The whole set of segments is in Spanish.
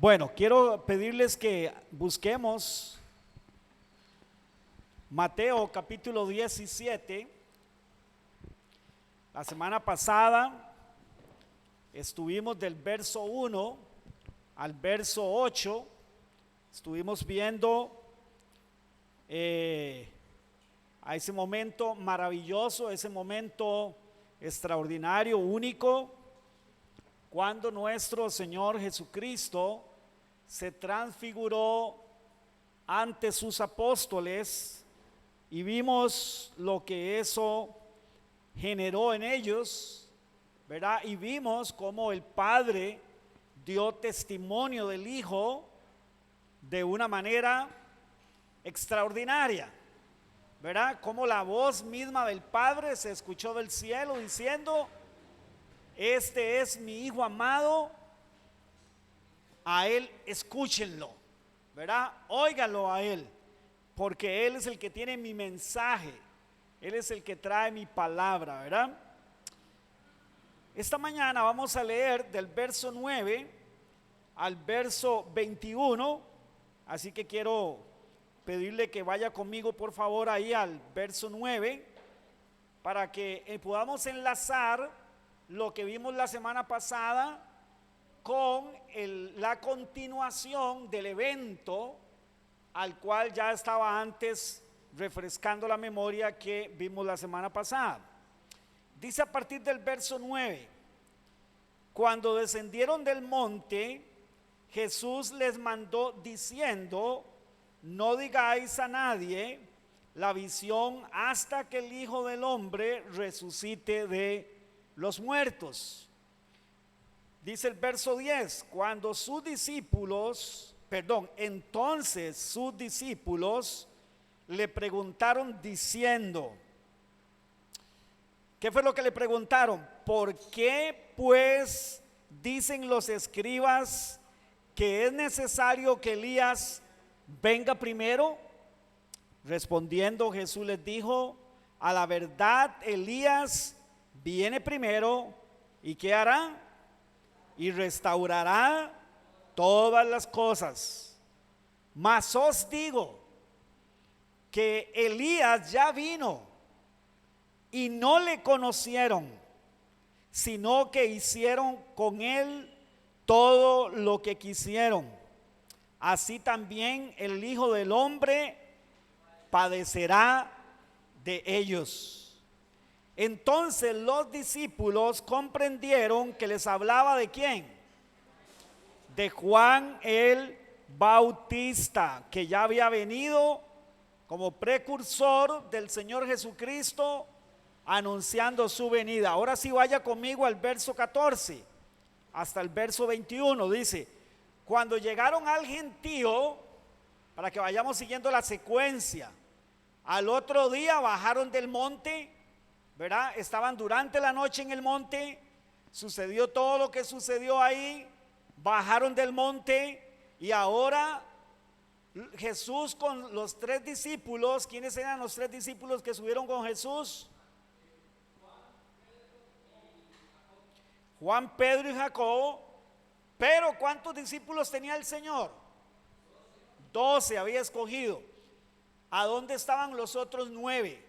Bueno, quiero pedirles que busquemos Mateo capítulo 17. La semana pasada estuvimos del verso 1 al verso 8. Estuvimos viendo a ese momento maravilloso, ese momento extraordinario, único, cuando nuestro Señor Jesucristo se transfiguró ante sus apóstoles y vimos lo que eso generó en ellos, ¿verdad? Y vimos cómo el Padre dio testimonio del Hijo de una manera extraordinaria, ¿verdad? Como la voz misma del Padre se escuchó del cielo diciendo: este es mi Hijo amado, a Él escúchenlo, ¿verdad? Óiganlo a Él, porque Él es el que tiene mi mensaje, Él es el que trae mi palabra, ¿verdad? Esta mañana vamos a leer del verso 9 al verso 21, así que quiero pedirle que vaya conmigo por favor ahí al verso 9, para que podamos enlazar lo que vimos la semana pasada con la continuación del evento al cual ya estaba antes refrescando la memoria que vimos la semana pasada. Dice a partir del verso 9: cuando descendieron del monte, Jesús les mandó diciendo: no digáis a nadie la visión hasta que el Hijo del Hombre resucite de los muertos. Dice el verso 10: entonces sus discípulos le preguntaron diciendo, ¿qué fue lo que le preguntaron? ¿Por qué pues dicen los escribas que es necesario que Elías venga primero? Respondiendo Jesús les dijo: a la verdad Elías viene primero, ¿y qué hará? Y restaurará todas las cosas. Mas os digo que Elías ya vino y no le conocieron, sino que hicieron con él todo lo que quisieron. Así también el Hijo del Hombre padecerá de ellos. Entonces los discípulos comprendieron que les hablaba ¿de quién? De Juan el Bautista, que ya había venido como precursor del Señor Jesucristo, anunciando su venida. Ahora sí, vaya conmigo al verso 14 hasta el verso 21. Dice: cuando llegaron al gentío, para que vayamos siguiendo la secuencia, al otro día bajaron del monte, ¿verdad? Estaban durante la noche en el monte, sucedió todo lo que sucedió ahí, bajaron del monte y ahora Jesús con los tres discípulos. ¿Quiénes eran los tres discípulos que subieron con Jesús? Juan, Pedro y Jacobo. Pero ¿cuántos discípulos tenía el Señor? 12 había escogido. ¿A dónde estaban los otros 9?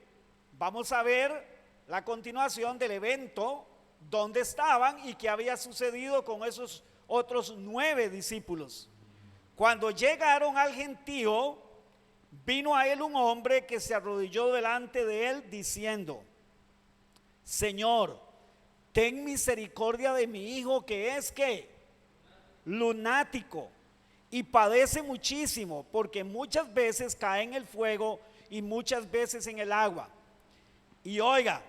Vamos a ver la continuación del evento, dónde estaban y qué había sucedido con esos otros 9 discípulos. Cuando llegaron al gentío, vino a él un hombre que se arrodilló delante de él diciendo: Señor, ten misericordia de mi hijo, que es ¿qué? Lunático, y padece muchísimo, porque muchas veces cae en el fuego y muchas veces en el agua. Y oiga,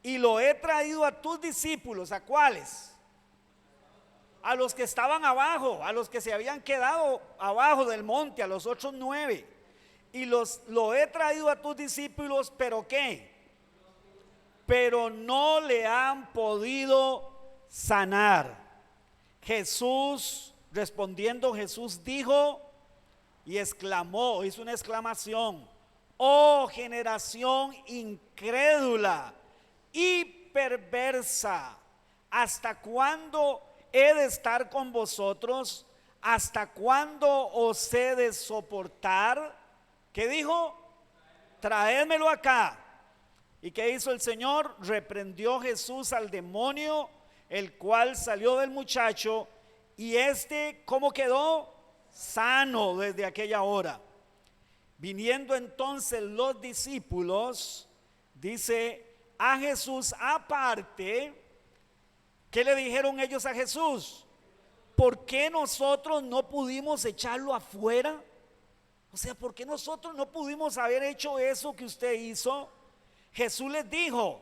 y lo he traído a tus discípulos. ¿A cuáles? A los que estaban abajo, a los que se habían quedado abajo del monte, a los otros 9. Y lo he traído a tus discípulos, ¿pero qué? Pero no le han podido sanar. Respondiendo Jesús dijo y exclamó, hizo una exclamación: oh generación incrédula y perversa, ¿hasta cuándo he de estar con vosotros? ¿hasta cuándo os he de soportar? ¿Qué dijo? Traédmelo acá. ¿Y qué hizo el Señor? Reprendió Jesús al demonio, el cual salió del muchacho, y ¿cómo quedó? Sano desde aquella hora. Viniendo entonces los discípulos, dice, a Jesús aparte, ¿qué le dijeron ellos a Jesús? ¿Por qué nosotros no pudimos echarlo afuera? O sea, ¿por qué nosotros no pudimos haber hecho eso que usted hizo? Jesús les dijo,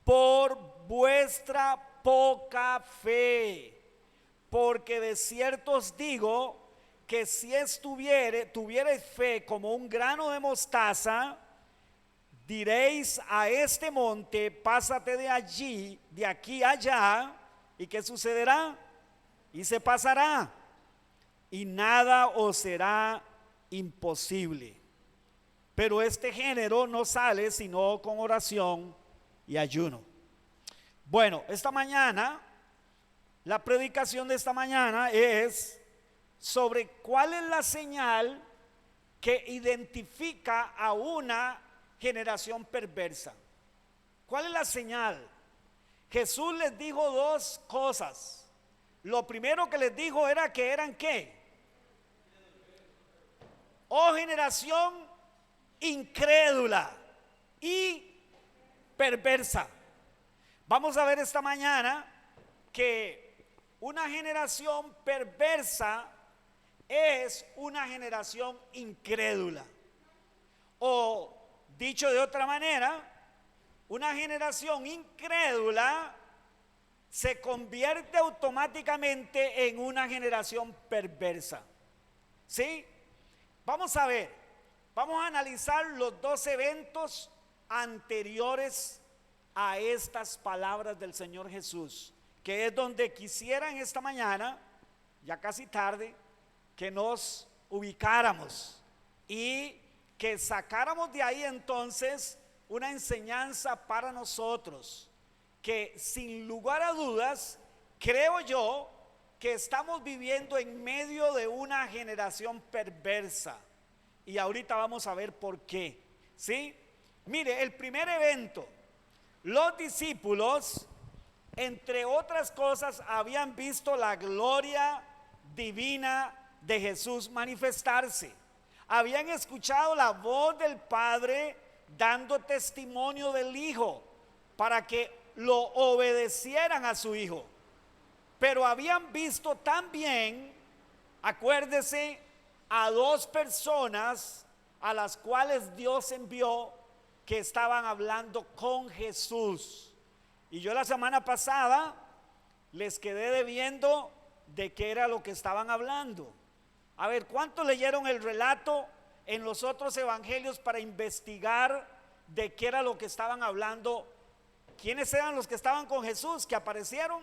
por vuestra poca fe, porque de cierto os digo que si tuvierais fe como un grano de mostaza, diréis a este monte, pásate de allí, de aquí allá, ¿y qué sucederá? Y se pasará, y nada os será imposible. Pero este género no sale sino con oración y ayuno. Bueno, esta mañana, la predicación de esta mañana es sobre cuál es la señal que identifica a una generación perversa. ¿Cuál es la señal? Jesús les dijo dos cosas. Lo primero que les dijo era que eran ¿qué? Oh generación incrédula y perversa. Vamos a ver esta mañana que una generación perversa es una generación incrédula. O dicho de otra manera, una generación incrédula se convierte automáticamente en una generación perversa. ¿Sí? Vamos a ver, vamos a analizar los dos eventos anteriores a estas palabras del Señor Jesús, que es donde quisiera en esta mañana, ya casi tarde, que nos ubicáramos y que sacáramos de ahí entonces una enseñanza para nosotros, que sin lugar a dudas, creo yo que estamos viviendo en medio de una generación perversa. Y ahorita vamos a ver por qué. ¿Sí? Mire, el primer evento, los discípulos, entre otras cosas, habían visto la gloria divina de Jesús manifestarse. Habían escuchado la voz del Padre dando testimonio del Hijo para que lo obedecieran a su Hijo. Pero habían visto también, acuérdese, a dos personas a las cuales Dios envió que estaban hablando con Jesús. Y yo la semana pasada les quedé debiendo de qué era lo que estaban hablando. A ver, ¿cuántos leyeron el relato en los otros evangelios para investigar de qué era lo que estaban hablando? ¿Quiénes eran los que estaban con Jesús, que aparecieron?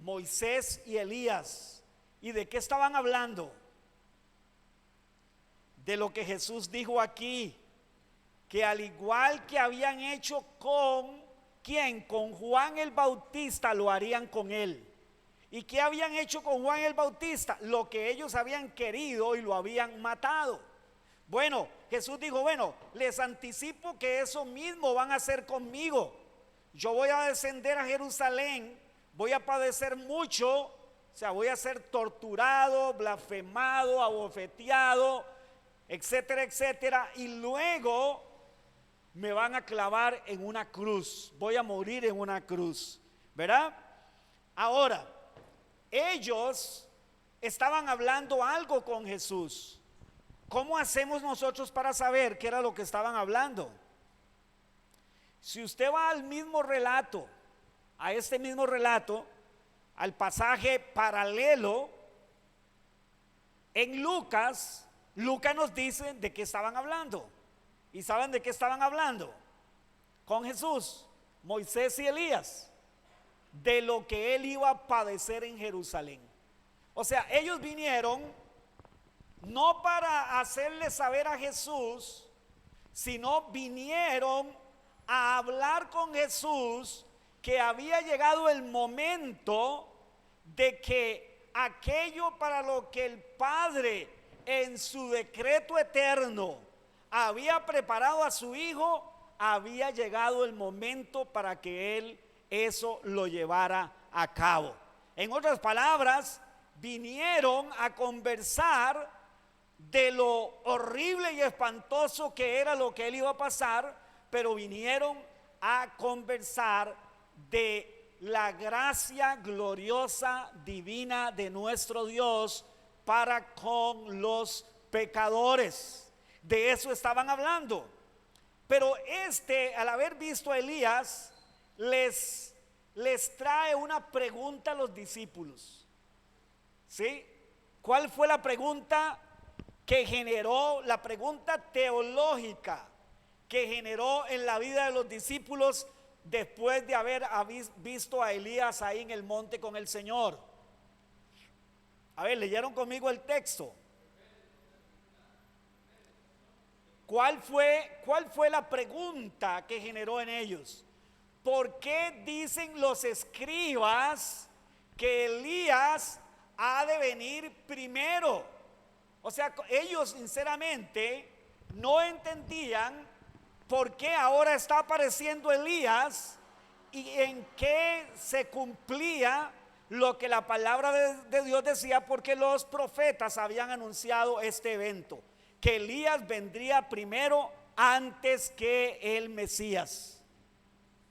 Moisés y Elías. ¿Y de qué estaban hablando? De lo que Jesús dijo aquí, que al igual que habían hecho con ¿quién? Con Juan el Bautista, lo harían con él. ¿Y qué habían hecho con Juan el Bautista? Lo que ellos habían querido y lo habían matado. Bueno, Jesús dijo, bueno, les anticipo que eso mismo van a hacer conmigo. Yo voy a descender a Jerusalén, voy a padecer mucho, o sea, voy a ser torturado, blasfemado, abofeteado, etcétera, etcétera, y luego me van a clavar en una cruz, voy a morir en una cruz, ¿verdad? Ahora, ellos estaban hablando algo con Jesús. ¿Cómo hacemos nosotros para saber qué era lo que estaban hablando? Si usted va al mismo relato, a este mismo relato, al pasaje paralelo, en Lucas nos dice de qué estaban hablando. ¿Y saben de qué estaban hablando? Con Jesús, Moisés y Elías, de lo que él iba a padecer en Jerusalén. O sea, ellos vinieron no para hacerle saber a Jesús, sino vinieron a hablar con Jesús que había llegado el momento de que aquello para lo que el Padre en su decreto eterno había preparado a su Hijo, había llegado el momento para que Él eso lo llevara a cabo. En otras palabras, vinieron a conversar de lo horrible y espantoso que era lo que Él iba a pasar, pero vinieron a conversar de la gracia gloriosa divina de nuestro Dios para con los pecadores. De eso estaban hablando. Pero al haber visto a Elías, les trae una pregunta a los discípulos. ¿Sí? ¿Cuál fue la pregunta que generó, la pregunta teológica que generó en la vida de los discípulos después de haber visto a Elías ahí en el monte con el Señor? A ver, ¿leyeron conmigo el texto? ¿Cuál fue la pregunta que generó en ellos? ¿Por qué dicen los escribas que Elías ha de venir primero? O sea, ellos sinceramente no entendían por qué ahora está apareciendo Elías y en qué se cumplía lo que la palabra de Dios decía, porque los profetas habían anunciado este evento, que Elías vendría primero antes que el Mesías.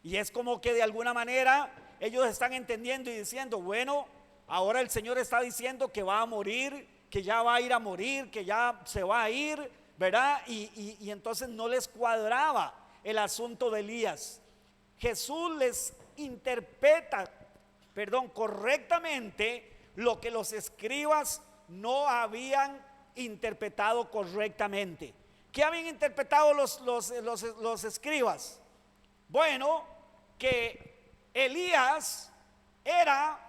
Y es como que de alguna manera ellos están entendiendo y diciendo, bueno, ahora el Señor está diciendo que va a morir, que ya va a ir a morir, que ya se va a ir, ¿verdad? Y entonces no les cuadraba el asunto de Elías. Jesús les interpreta, correctamente lo que los escribas no habían interpretado correctamente. ¿Qué habían interpretado los escribas? Bueno, que Elías era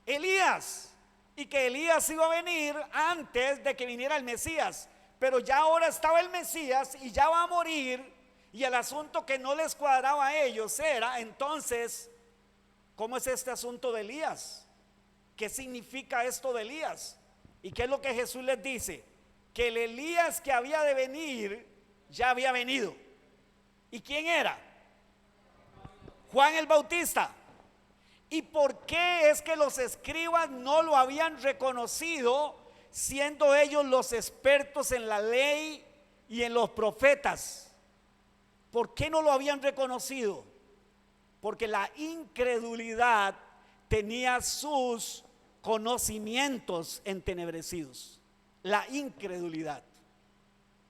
Elías y que Elías iba a venir antes de que viniera el Mesías, pero ya ahora estaba el Mesías y ya va a morir, y el asunto que no les cuadraba a ellos era, entonces, ¿cómo es este asunto de Elías? ¿Qué significa esto de Elías? ¿Y qué es lo que Jesús les dice? Que el Elías que había de venir ya había venido. ¿Y quién era? Juan el Bautista. ¿Y por qué es que los escribas no lo habían reconocido, siendo ellos los expertos en la ley y en los profetas? ¿Por qué no lo habían reconocido? Porque la incredulidad tenía sus conocimientos entenebrecidos. La incredulidad.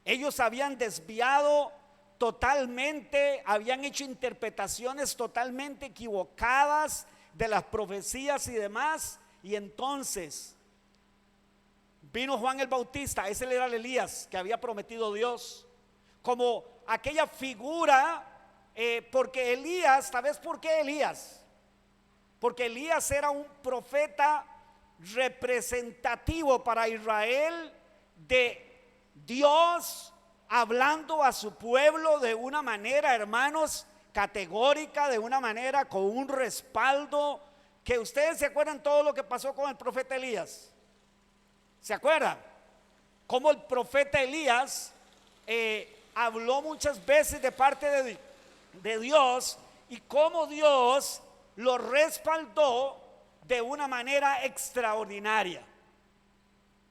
Ellos habían desviado totalmente, habían hecho interpretaciones totalmente equivocadas de las profecías y demás, y entonces vino Juan el Bautista, ese era el Elías que había prometido Dios, como aquella figura, porque Elías, ¿sabes por qué Elías? Porque Elías era un profeta representativo para Israel de Dios, hablando a su pueblo de una manera, hermanos, categórica, de una manera con un respaldo, que ustedes se acuerdan todo lo que pasó con el profeta Elías. ¿Se acuerdan? Cómo el profeta Elías habló muchas veces de parte de Dios, y cómo Dios lo respaldó de una manera extraordinaria.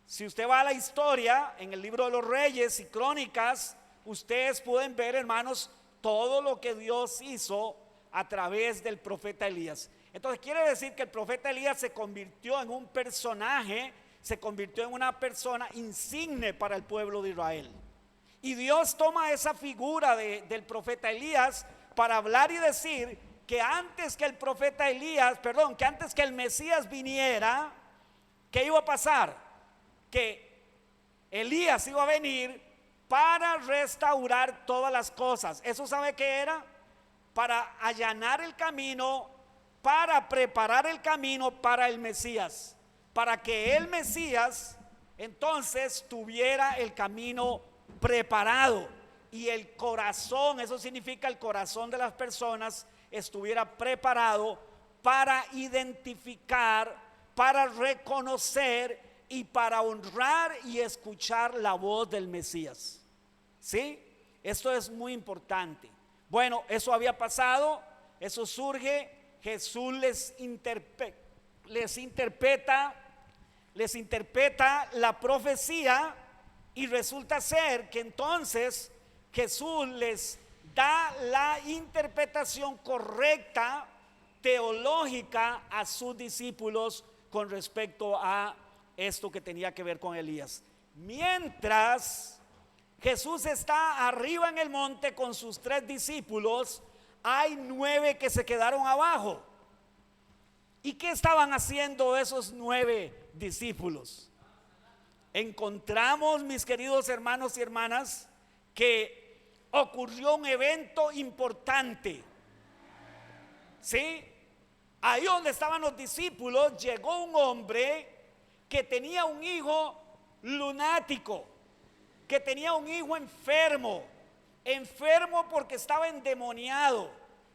Si usted va a la historia en el libro de los Reyes y Crónicas, ustedes pueden ver, hermanos, todo lo que Dios hizo a través del profeta Elías. Entonces quiere decir que el profeta Elías se convirtió en un personaje, se convirtió en una persona insigne para el pueblo de Israel. Y Dios toma esa figura del profeta Elías para hablar y decir que antes que el profeta Elías, que antes que el Mesías viniera, ¿qué iba a pasar? Que Elías iba a venir para restaurar todas las cosas. ¿Eso sabe qué era? Para allanar el camino, para preparar el camino para el Mesías, para que el Mesías entonces tuviera el camino preparado y el corazón, eso significa el corazón de las personas, estuviera preparado para identificar, para reconocer y para honrar y escuchar la voz del Mesías. ¿Sí? Esto es muy importante. Bueno, eso había pasado, eso surge, Jesús les interpreta la profecía, y resulta ser que entonces Jesús les da la interpretación correcta, teológica, a sus discípulos con respecto a esto que tenía que ver con Elías. Mientras Jesús está arriba en el monte con sus 3 discípulos, hay 9 que se quedaron abajo. ¿Y qué estaban haciendo esos 9 discípulos? Encontramos, mis queridos hermanos y hermanas, que ocurrió un evento importante. ¿Sí? Ahí donde estaban los discípulos, llegó un hombre que tenía un hijo lunático, que tenía un hijo enfermo porque estaba endemoniado,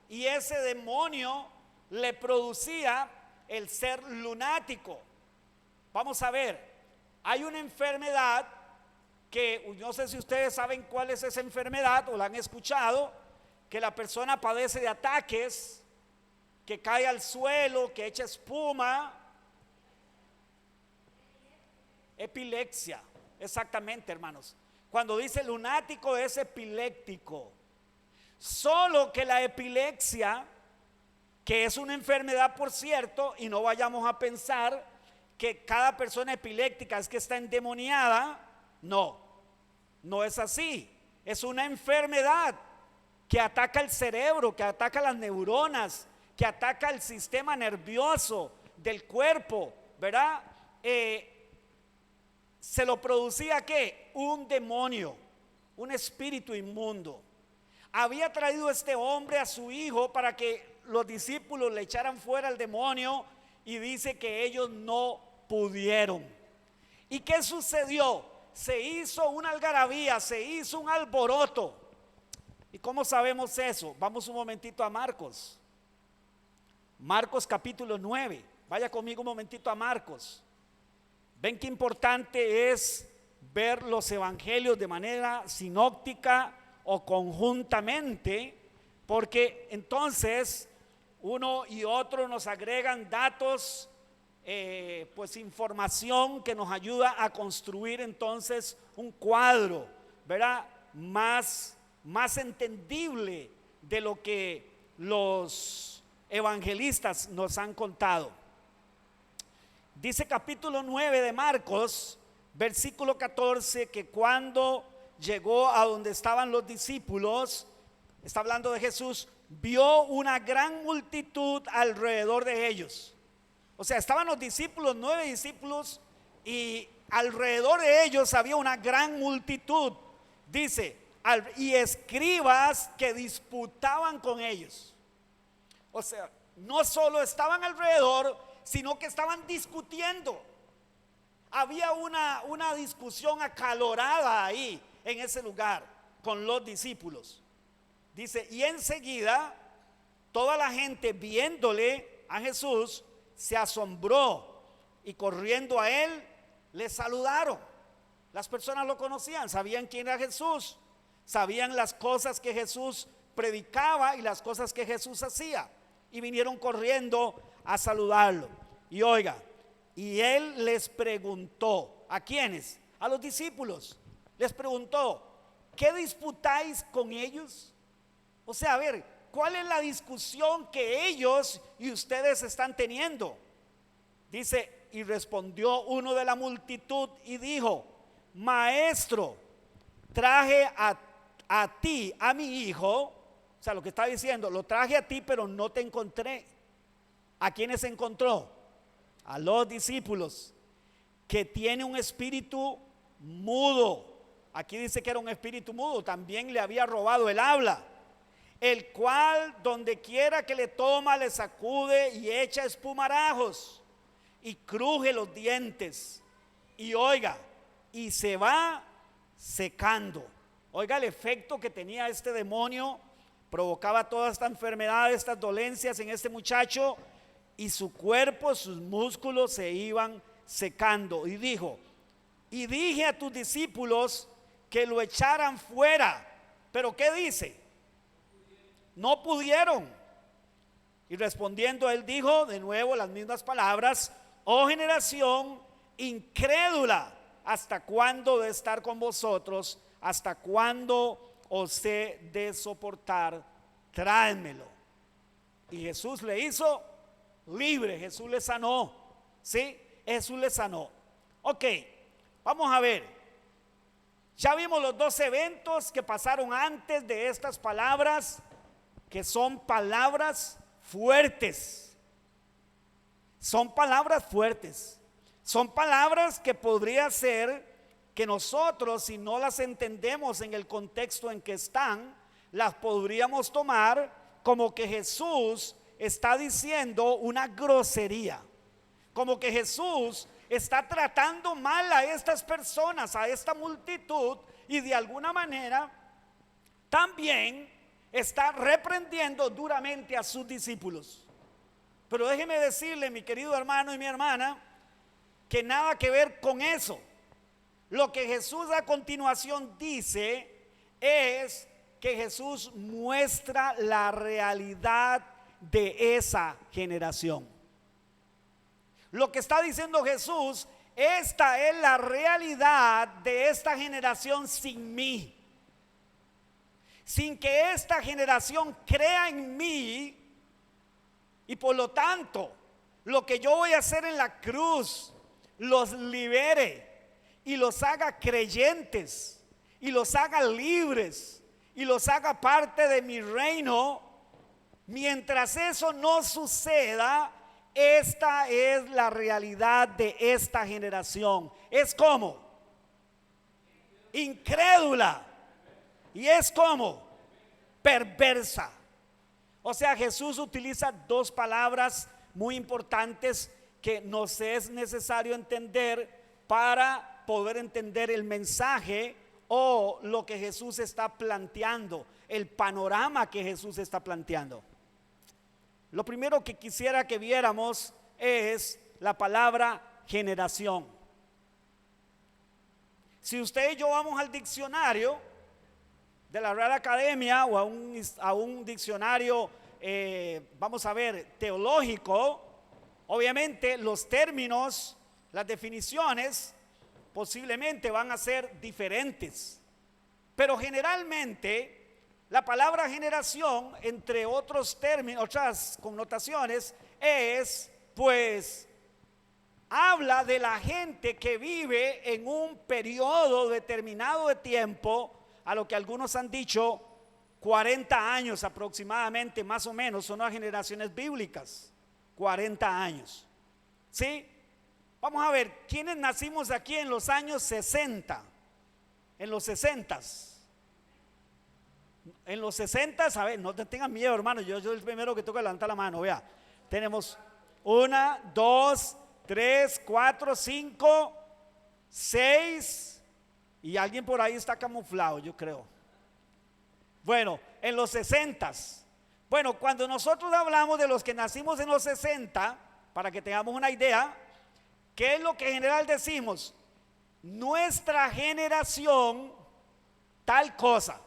y ese demonio le producía el ser lunático. Vamos a ver, hay una enfermedad que no sé si ustedes saben cuál es esa enfermedad o la han escuchado, que la persona padece de ataques, que cae al suelo, que echa espuma. Epilepsia, exactamente, hermanos. Cuando dice lunático es epiléptico. Solo que la epilepsia, que es una enfermedad, por cierto, y no vayamos a pensar que cada persona epiléptica es que está endemoniada. No, no es así. Es una enfermedad que ataca el cerebro, que ataca las neuronas, que ataca el sistema nervioso del cuerpo, ¿verdad? Se lo producía ¿qué? Un demonio, un espíritu inmundo. Había traído este hombre a su hijo para que los discípulos le echaran fuera al demonio, y dice que ellos no pudieron. ¿Y qué sucedió? Se hizo una algarabía, se hizo un alboroto. ¿Y cómo sabemos eso? Vamos un momentito a Marcos. Marcos capítulo 9. Vaya conmigo un momentito a Marcos. Ven qué importante es ver los evangelios de manera sinóptica o conjuntamente, porque entonces uno y otro nos agregan datos, pues información que nos ayuda a construir entonces un cuadro, ¿verdad? Más entendible de lo que los evangelistas nos han contado. Dice capítulo 9 de Marcos, versículo 14, que cuando llegó a donde estaban los discípulos, está hablando de Jesús, vio una gran multitud alrededor de ellos. O sea, estaban los discípulos, 9 discípulos, y alrededor de ellos había una gran multitud. Dice, y escribas que disputaban con ellos. O sea, no solo estaban alrededor, sino que estaban discutiendo. Había una discusión acalorada ahí en ese lugar con los discípulos. Dice, y enseguida toda la gente viéndole a Jesús se asombró, y corriendo a él le saludaron. Las personas lo conocían, sabían quién era Jesús, sabían las cosas que Jesús predicaba y las cosas que Jesús hacía, y vinieron corriendo a saludarlo. Y oiga, y él les preguntó, ¿a quiénes? A los discípulos. Les preguntó, ¿qué disputáis con ellos? O sea, a ver, ¿cuál es la discusión que ellos y ustedes están teniendo? Dice, y respondió uno de la multitud y dijo, maestro, traje a ti, a mi hijo. O sea, lo que está diciendo, lo traje a ti, pero no te encontré. ¿A quiénes encontró? A los discípulos, que tiene un espíritu mudo. Aquí dice que era un espíritu mudo, también le había robado el habla, el cual donde quiera que le toma le sacude y echa espumarajos y cruje los dientes, y oiga, y se va secando. Oiga el efecto que tenía este demonio, provocaba toda esta enfermedad, estas dolencias en este muchacho, y su cuerpo, sus músculos se iban secando. Y dijo: y dije a tus discípulos que lo echaran fuera. Pero ¿qué dice? No pudieron. Y respondiendo él dijo de nuevo las mismas palabras: oh generación incrédula, ¿hasta cuándo de estar con vosotros? ¿Hasta cuándo os he de soportar? Tráemelo. Y Jesús le hizo libre, Jesús le sanó. ¿Sí? Jesús le sanó. Ok, vamos a ver. Ya vimos los dos eventos que pasaron antes de estas palabras, que son palabras fuertes. Son palabras fuertes. Son palabras que podría ser que nosotros, si no las entendemos en el contexto en que están, las podríamos tomar como que Jesús está diciendo una grosería, como que Jesús está tratando mal a estas personas, a esta multitud, y de alguna manera también está reprendiendo duramente a sus discípulos. Pero déjeme decirle, mi querido hermano y mi hermana, que nada que ver con eso. Lo que Jesús a continuación dice es que Jesús muestra la realidad de esa generación. Lo que está diciendo Jesús: esta es la realidad de esta generación sin mí. Sin que esta generación crea en mí, y por lo tanto lo que yo voy a hacer en la cruz los libere y los haga creyentes y los haga libres y los haga parte de mi reino. Mientras eso no suceda, esta es la realidad de esta generación. Es como incrédula y es como perversa. O sea, Jesús utiliza dos palabras muy importantes que nos es necesario entender para poder entender el mensaje o lo que Jesús está planteando, el panorama que Jesús está planteando. Lo primero que quisiera que viéramos es la palabra generación. Si usted y yo vamos al diccionario de la Real Academia o a un diccionario, vamos a ver, teológico, obviamente los términos, las definiciones posiblemente van a ser diferentes, pero generalmente la palabra generación, entre otros términos, otras connotaciones, es pues habla de la gente que vive en un periodo determinado de tiempo, a lo que algunos han dicho 40 años aproximadamente, más o menos, son las generaciones bíblicas, 40 años. ¿Sí? Vamos a ver, ¿quiénes nacimos aquí en los años 60? En los 60. En los 60, a ver, no te tengan miedo, hermano, yo soy el primero que toca levantar la mano. Vea, tenemos 1, 2, 3, 4, 5, 6 y alguien por ahí está camuflado, yo creo. Bueno, en los 60. Bueno, cuando nosotros hablamos de los que nacimos en los 60, para que tengamos una idea, ¿qué es lo que en general decimos? Nuestra generación tal cosa,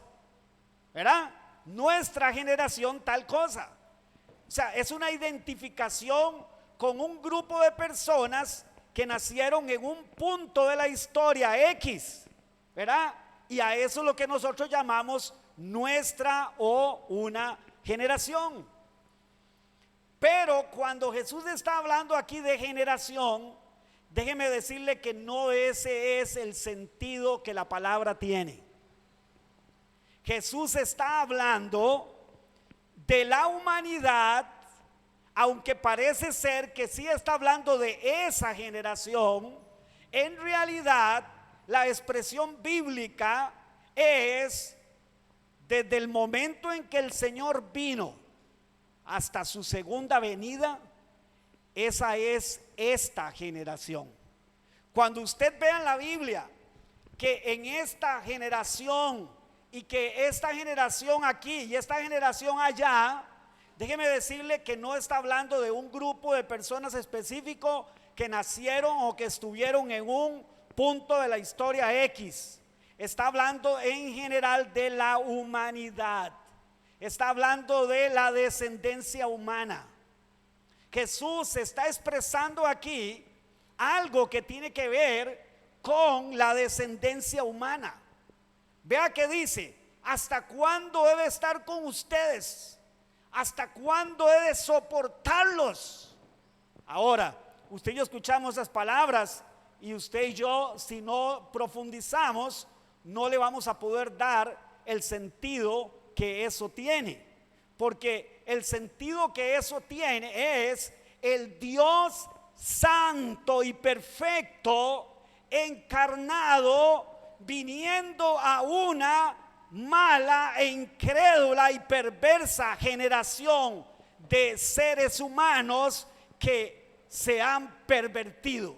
¿verdad? Nuestra generación tal cosa. O sea, es una identificación con un grupo de personas que nacieron en un punto de la historia X, ¿verdad? Y a eso es lo que nosotros llamamos nuestra o una generación. Pero cuando Jesús está hablando aquí de generación, déjeme decirle que no ese es el sentido que la palabra tiene. Jesús está hablando de la humanidad, aunque parece ser que sí está hablando de esa generación. En realidad, la expresión bíblica es desde el momento en que el Señor vino hasta su segunda venida. Esa es esta generación. Cuando usted vea en la Biblia que en esta generación y que esta generación aquí y esta generación allá, déjeme decirle que no está hablando de un grupo de personas específico que nacieron o que estuvieron en un punto de la historia X. Está hablando en general de la humanidad. Está hablando de la descendencia humana. Jesús está expresando aquí algo que tiene que ver con la descendencia humana. Vea que dice: ¿hasta cuándo he de estar con ustedes? ¿Hasta cuándo he de soportarlos? Ahora, usted y yo escuchamos esas palabras, y usted y yo, si no profundizamos, no le vamos a poder dar el sentido que eso tiene. Porque el sentido que eso tiene es el Dios santo y perfecto encarnado, viniendo a una mala e incrédula y perversa generación de seres humanos que se han pervertido.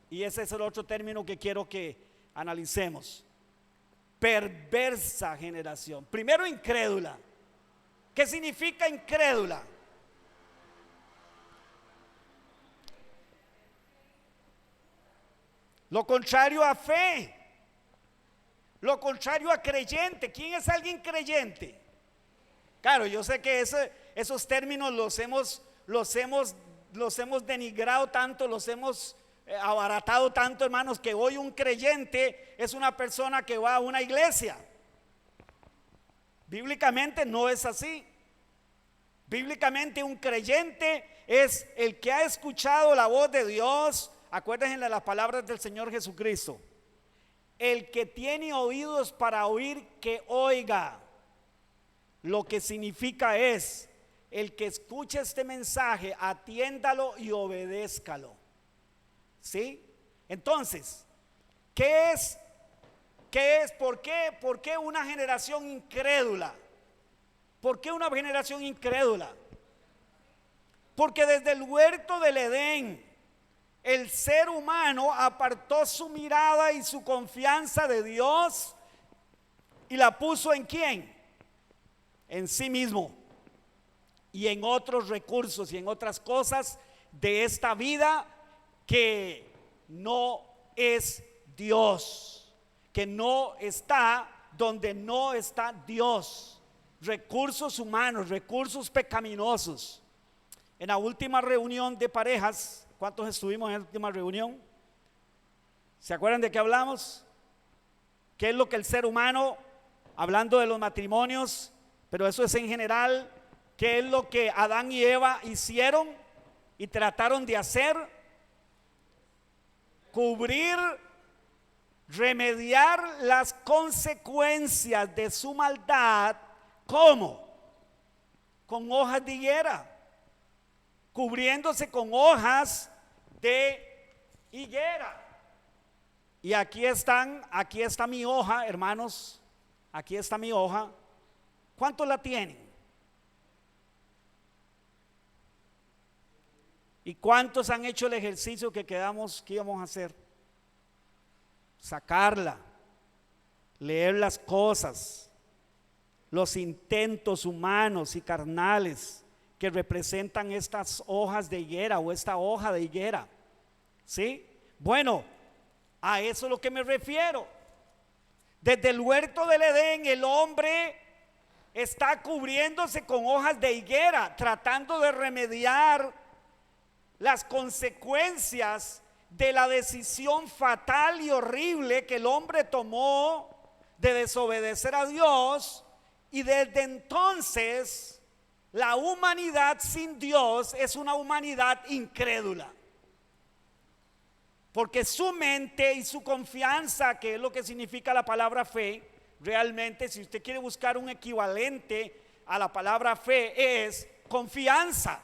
Y ese es el otro término que quiero que analicemos: perversa generación. Primero, incrédula. ¿Qué significa incrédula? Lo contrario a fe, lo contrario a creyente. ¿Quién es alguien creyente? Claro, yo sé que esos términos los hemos denigrado tanto, los hemos abaratado tanto, hermanos, que hoy un creyente es una persona que va a una iglesia. Bíblicamente no es así. Bíblicamente un creyente es el que ha escuchado la voz de Dios. Acuérdense de las palabras del Señor Jesucristo: el que tiene oídos para oír, que oiga. Lo que significa es: el que escuche este mensaje, atiéndalo y obedézcalo. ¿Sí? Entonces, ¿qué es? ¿Por qué una generación incrédula? ¿Por qué una generación incrédula? Porque desde el huerto del Edén, el ser humano apartó su mirada y su confianza de Dios y la puso ¿en quién? En sí mismo y en otros recursos y en otras cosas de esta vida que no es Dios, que no está donde no está Dios. Recursos humanos, recursos pecaminosos. En la última reunión de parejas, ¿cuántos estuvimos en la última reunión? ¿Se acuerdan de qué hablamos? ¿Qué es lo que el ser humano, hablando de los matrimonios, pero eso es en general, qué es lo que Adán y Eva hicieron y trataron de hacer? Cubrir, remediar las consecuencias de su maldad. ¿Cómo? Con hojas de higuera, cubriéndose con hojas de higuera. Y aquí está mi hoja, hermanos. Aquí está mi hoja. ¿Cuántos la tienen? ¿Y cuántos han hecho el ejercicio que íbamos a hacer? Sacarla, leer las cosas, los intentos humanos y carnales que representan estas hojas de higuera o esta hoja de higuera. ¿Sí? Bueno, a eso es lo que me refiero. Desde el huerto del Edén, el hombre está cubriéndose con hojas de higuera, tratando de remediar las consecuencias de la decisión fatal y horrible que el hombre tomó de desobedecer a Dios. Y desde entonces la humanidad sin Dios es una humanidad incrédula, porque su mente y su confianza, que es lo que significa la palabra fe, realmente, si usted quiere buscar un equivalente a la palabra fe, es confianza,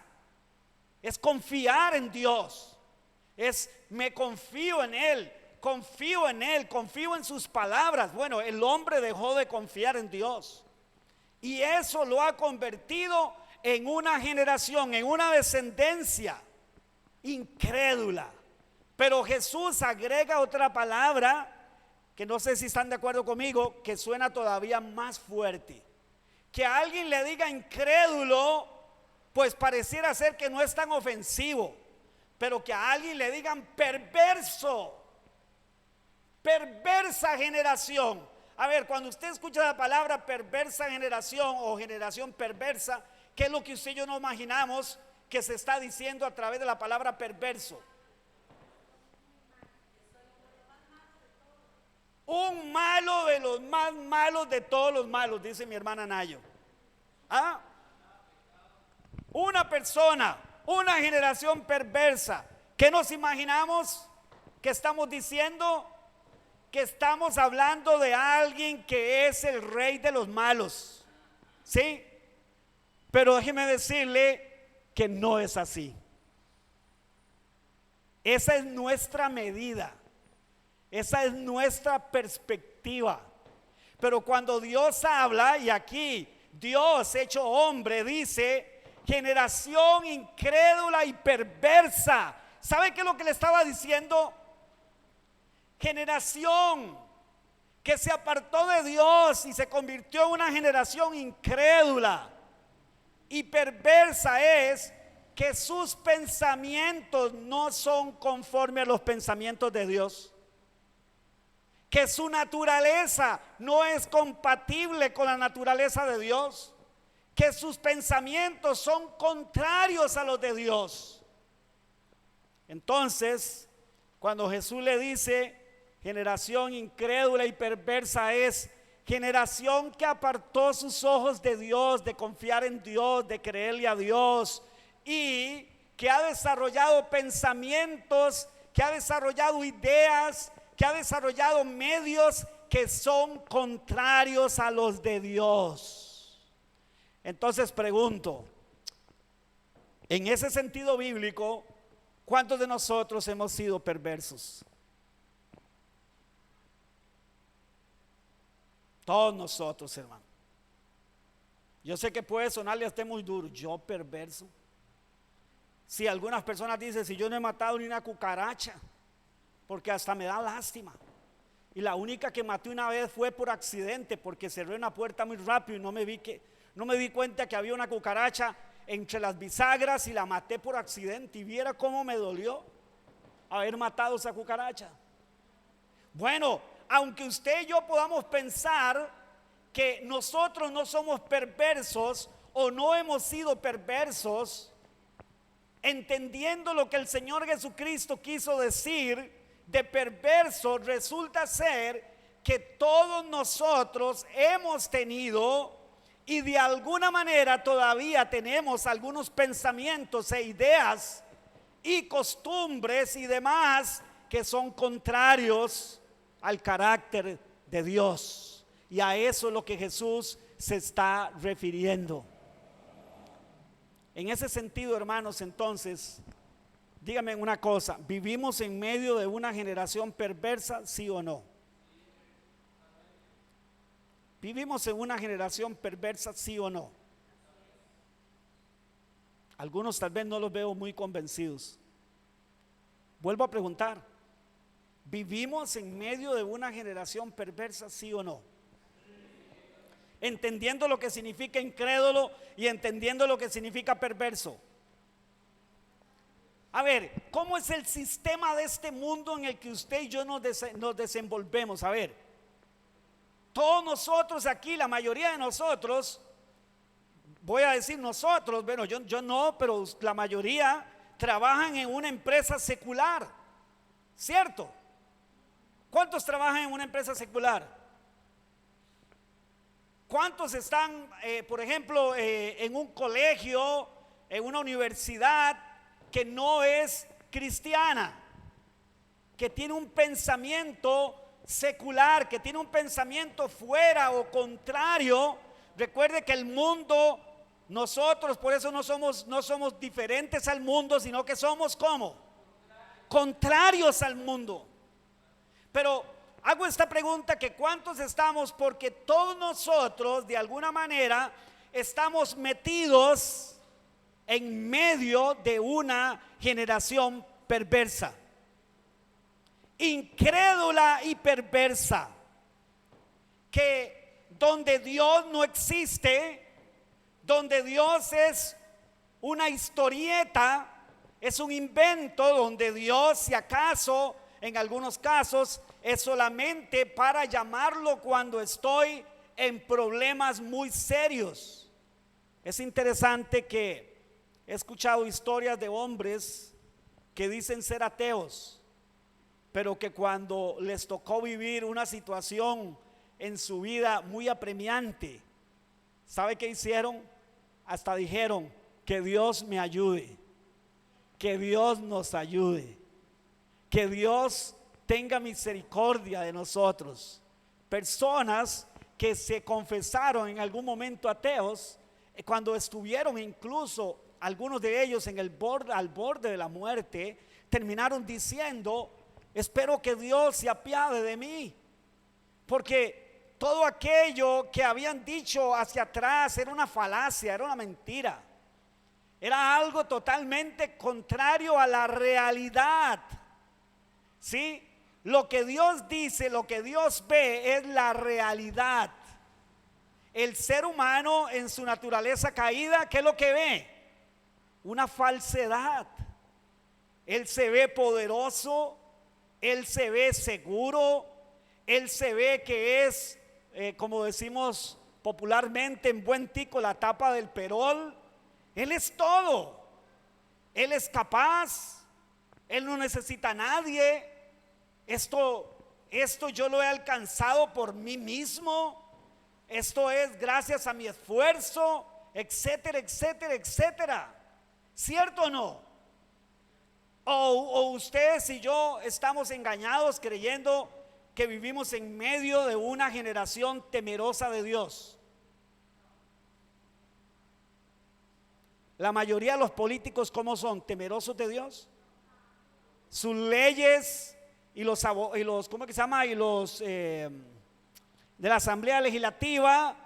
es confiar en Dios, es me confío en Él, confío en sus palabras. Bueno, el hombre dejó de confiar en Dios y eso lo ha convertido en una generación, en una descendencia incrédula. Pero Jesús agrega otra palabra que no sé si están de acuerdo conmigo, que suena todavía más fuerte, que a alguien le diga incrédulo, pues pareciera ser que no es tan ofensivo, pero que a alguien le digan perverso, perversa generación. A ver, cuando usted escucha la palabra perversa generación o generación perversa, ¿qué es lo que usted y yo nos imaginamos que se está diciendo a través de la palabra perverso? Un malo de los más malos de todos los malos, dice mi hermana Nayo. ¿Ah? Una persona, una generación perversa. ¿Qué nos imaginamos? ¿Qué estamos diciendo? Que estamos hablando de alguien que es el rey de los malos. ¿Sí? Pero déjeme decirle que no es así. Esa es nuestra medida. Esa es nuestra perspectiva. Pero cuando Dios habla, y aquí Dios hecho hombre dice, generación incrédula y perversa. ¿Sabe qué es lo que le estaba diciendo? Generación que se apartó de Dios y se convirtió en una generación incrédula y perversa es que sus pensamientos no son conforme a los pensamientos de Dios, que su naturaleza no es compatible con la naturaleza de Dios, que sus pensamientos son contrarios a los de Dios. Entonces, cuando Jesús le dice generación incrédula y perversa, es generación que apartó sus ojos de Dios, de confiar en Dios, de creerle a Dios, y que ha desarrollado pensamientos, que ha desarrollado ideas, que ha desarrollado medios que son contrarios a los de Dios. Entonces pregunto, en ese sentido bíblico, ¿cuántos de nosotros hemos sido perversos? Todos nosotros, hermano. Yo sé que puede sonarle a usted muy duro. Yo perverso. Si algunas personas dicen, si yo no he matado ni una cucaracha, porque hasta me da lástima. Y la única que maté una vez fue por accidente, porque cerré una puerta muy rápido y no me di cuenta que había una cucaracha entre las bisagras y la maté por accidente. Y viera cómo me dolió haber matado esa cucaracha. Bueno, aunque usted y yo podamos pensar que nosotros no somos perversos o no hemos sido perversos, entendiendo lo que el Señor Jesucristo quiso decir de perverso, resulta ser que todos nosotros hemos tenido y de alguna manera todavía tenemos algunos pensamientos e ideas y costumbres y demás que son contrarios al carácter de Dios. Y a eso es lo que Jesús se está refiriendo. En ese sentido, hermanos, entonces, díganme una cosa, ¿vivimos en medio de una generación perversa, sí o no? ¿Vivimos en una generación perversa, sí o no? Algunos tal vez no los veo muy convencidos. Vuelvo a preguntar, ¿vivimos en medio de una generación perversa, sí o no? Entendiendo lo que significa incrédulo y entendiendo lo que significa perverso. A ver, ¿cómo es el sistema de este mundo en el que usted y yo nos desenvolvemos? A ver, todos nosotros aquí, la mayoría de nosotros, voy a decir nosotros, bueno, yo no, pero la mayoría trabajan en una empresa secular, ¿cierto? ¿Cuántos trabajan en una empresa secular? ¿Cuántos están, por ejemplo, en un colegio, en una universidad que no es cristiana, que tiene un pensamiento secular, que tiene un pensamiento fuera o contrario? Recuerde que el mundo, nosotros por eso no somos diferentes al mundo, sino que somos ¿cómo? Contrarios al mundo. Pero hago esta pregunta, que ¿cuántos estamos? Porque todos nosotros de alguna manera estamos metidos en medio de una generación perversa, incrédula y perversa, que donde Dios no existe, donde Dios es una historieta, es un invento, donde Dios, si acaso, en algunos casos, es solamente para llamarlo cuando estoy en problemas muy serios. Es interesante que he escuchado historias de hombres que dicen ser ateos, pero que cuando les tocó vivir una situación en su vida muy apremiante, ¿sabe qué hicieron? Hasta dijeron: que Dios me ayude, que Dios nos ayude, que Dios tenga misericordia de nosotros. Personas que se confesaron en algún momento ateos, cuando estuvieron incluso algunos de ellos en al borde de la muerte, terminaron diciendo: espero que Dios se apiade de mí, porque todo aquello que habían dicho hacia atrás era una falacia, era una mentira, era algo totalmente contrario a la realidad. ¿Sí? Lo que Dios dice, lo que Dios ve es la realidad. El ser humano en su naturaleza caída, ¿qué es lo que ve? Una falsedad. Él se ve poderoso, él se ve seguro, él se ve que es, como decimos popularmente en buen tico, la tapa del perol. Él es todo, él es capaz, él no necesita a nadie. Esto yo lo he alcanzado por mí mismo, esto es gracias a mi esfuerzo, etcétera, etcétera, etcétera. ¿Cierto o no? O ustedes y yo estamos engañados creyendo que vivimos en medio de una generación temerosa de Dios. La mayoría de los políticos, ¿cómo son? ¿Temerosos de Dios? Sus leyes y los ¿cómo que se llama? Y los de la Asamblea Legislativa,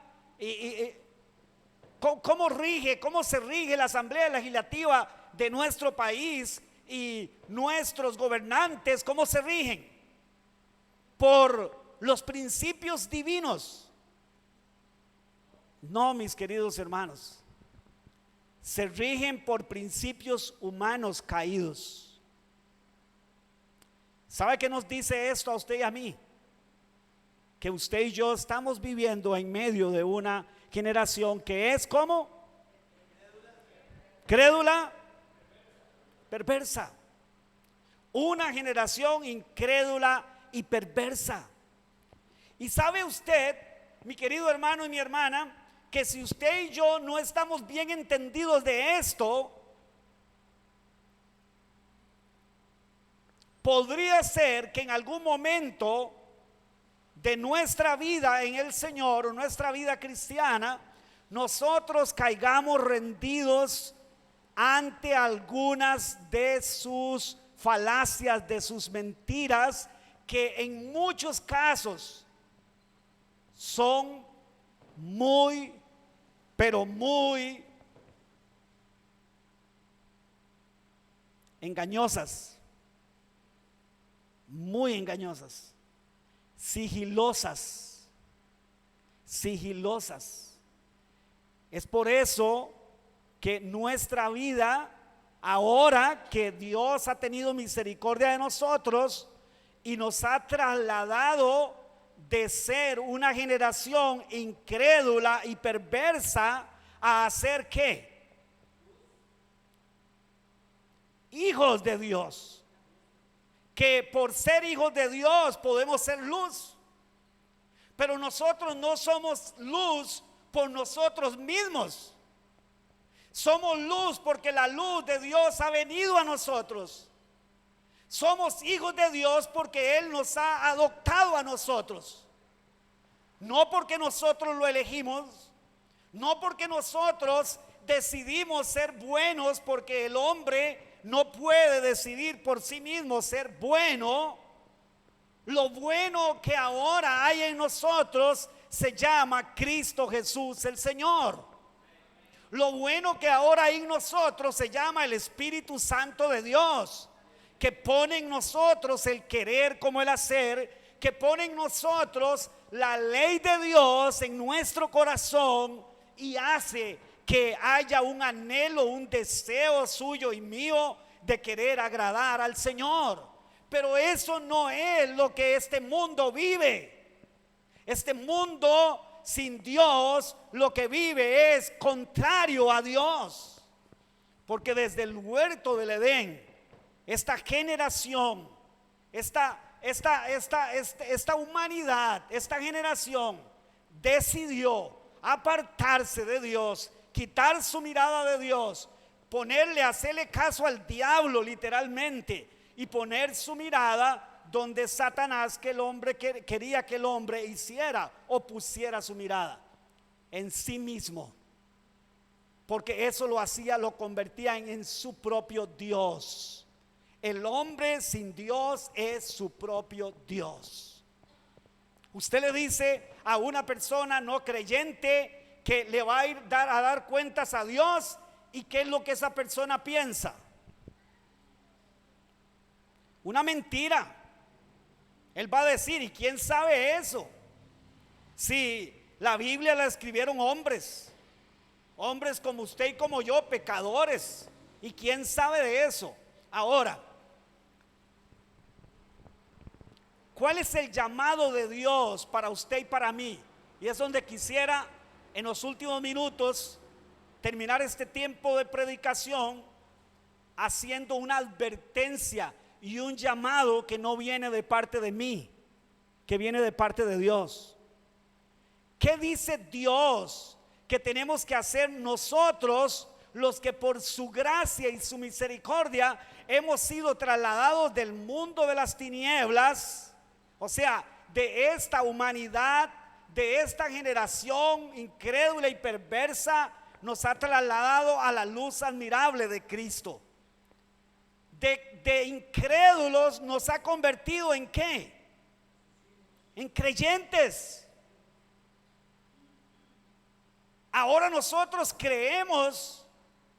¿cómo se rige la Asamblea Legislativa de nuestro país? Y nuestros gobernantes, ¿cómo se rigen? Por los principios divinos. No, mis queridos hermanos, se rigen por principios humanos caídos. ¿Sabe qué nos dice esto a usted y a mí? Que usted y yo estamos viviendo en medio de una generación que es como crédula, perversa. Una generación incrédula y perversa. Y sabe usted, mi querido hermano y mi hermana, que si usted y yo no estamos bien entendidos de esto, podría ser que en algún momento de nuestra vida en el Señor, o nuestra vida cristiana, nosotros caigamos rendidos ante algunas de sus falacias, de sus mentiras, que en muchos casos son muy, pero muy engañosas, muy engañosas, sigilosas. Es por eso que nuestra vida, ahora que Dios ha tenido misericordia de nosotros y nos ha trasladado de ser una generación incrédula y perversa a ser ¿qué? Hijos de Dios. Que por ser hijos de Dios podemos ser luz. Pero nosotros no somos luz por nosotros mismos. Somos luz porque la luz de Dios ha venido a nosotros. Somos hijos de Dios porque Él nos ha adoptado a nosotros. No porque nosotros lo elegimos, no porque nosotros decidimos ser buenos, porque el hombre no puede decidir por sí mismo ser bueno. Lo bueno que ahora hay en nosotros se llama Cristo Jesús el Señor. Lo bueno que ahora hay en nosotros se llama el Espíritu Santo de Dios, que pone en nosotros el querer como el hacer, que pone en nosotros la ley de Dios en nuestro corazón y hace que haya un anhelo, un deseo suyo y mío de querer agradar al Señor. Pero eso no es lo que este mundo vive. Este mundo sin Dios lo que vive es contrario a Dios. Porque desde el huerto del Edén, esta generación, esta humanidad, esta generación decidió apartarse de Dios, quitar su mirada de Dios, hacerle caso al diablo literalmente, y poner su mirada donde Satanás quería que el hombre hiciera o pusiera su mirada en sí mismo, porque eso lo convertía en su propio Dios. El hombre sin Dios es su propio Dios. Usted le dice a una persona no creyente que le va a ir a dar cuentas a Dios, ¿y qué es lo que esa persona piensa? Una mentira. Él va a decir, ¿y quién sabe eso? Si la Biblia la escribieron hombres como usted y como yo, pecadores, ¿y quién sabe de eso? Ahora, ¿cuál es el llamado de Dios para usted y para mí? Y es donde quisiera en los últimos minutos terminar este tiempo de predicación haciendo una advertencia y un llamado que no viene de parte de mí, que viene de parte de Dios. ¿Qué dice Dios que tenemos que hacer nosotros, los que por su gracia y su misericordia hemos sido trasladados del mundo de las tinieblas, o sea, de esta humanidad, de esta generación incrédula y perversa, nos ha trasladado a la luz admirable de Cristo? De incrédulos nos ha convertido ¿en qué? En creyentes. Ahora nosotros creemos,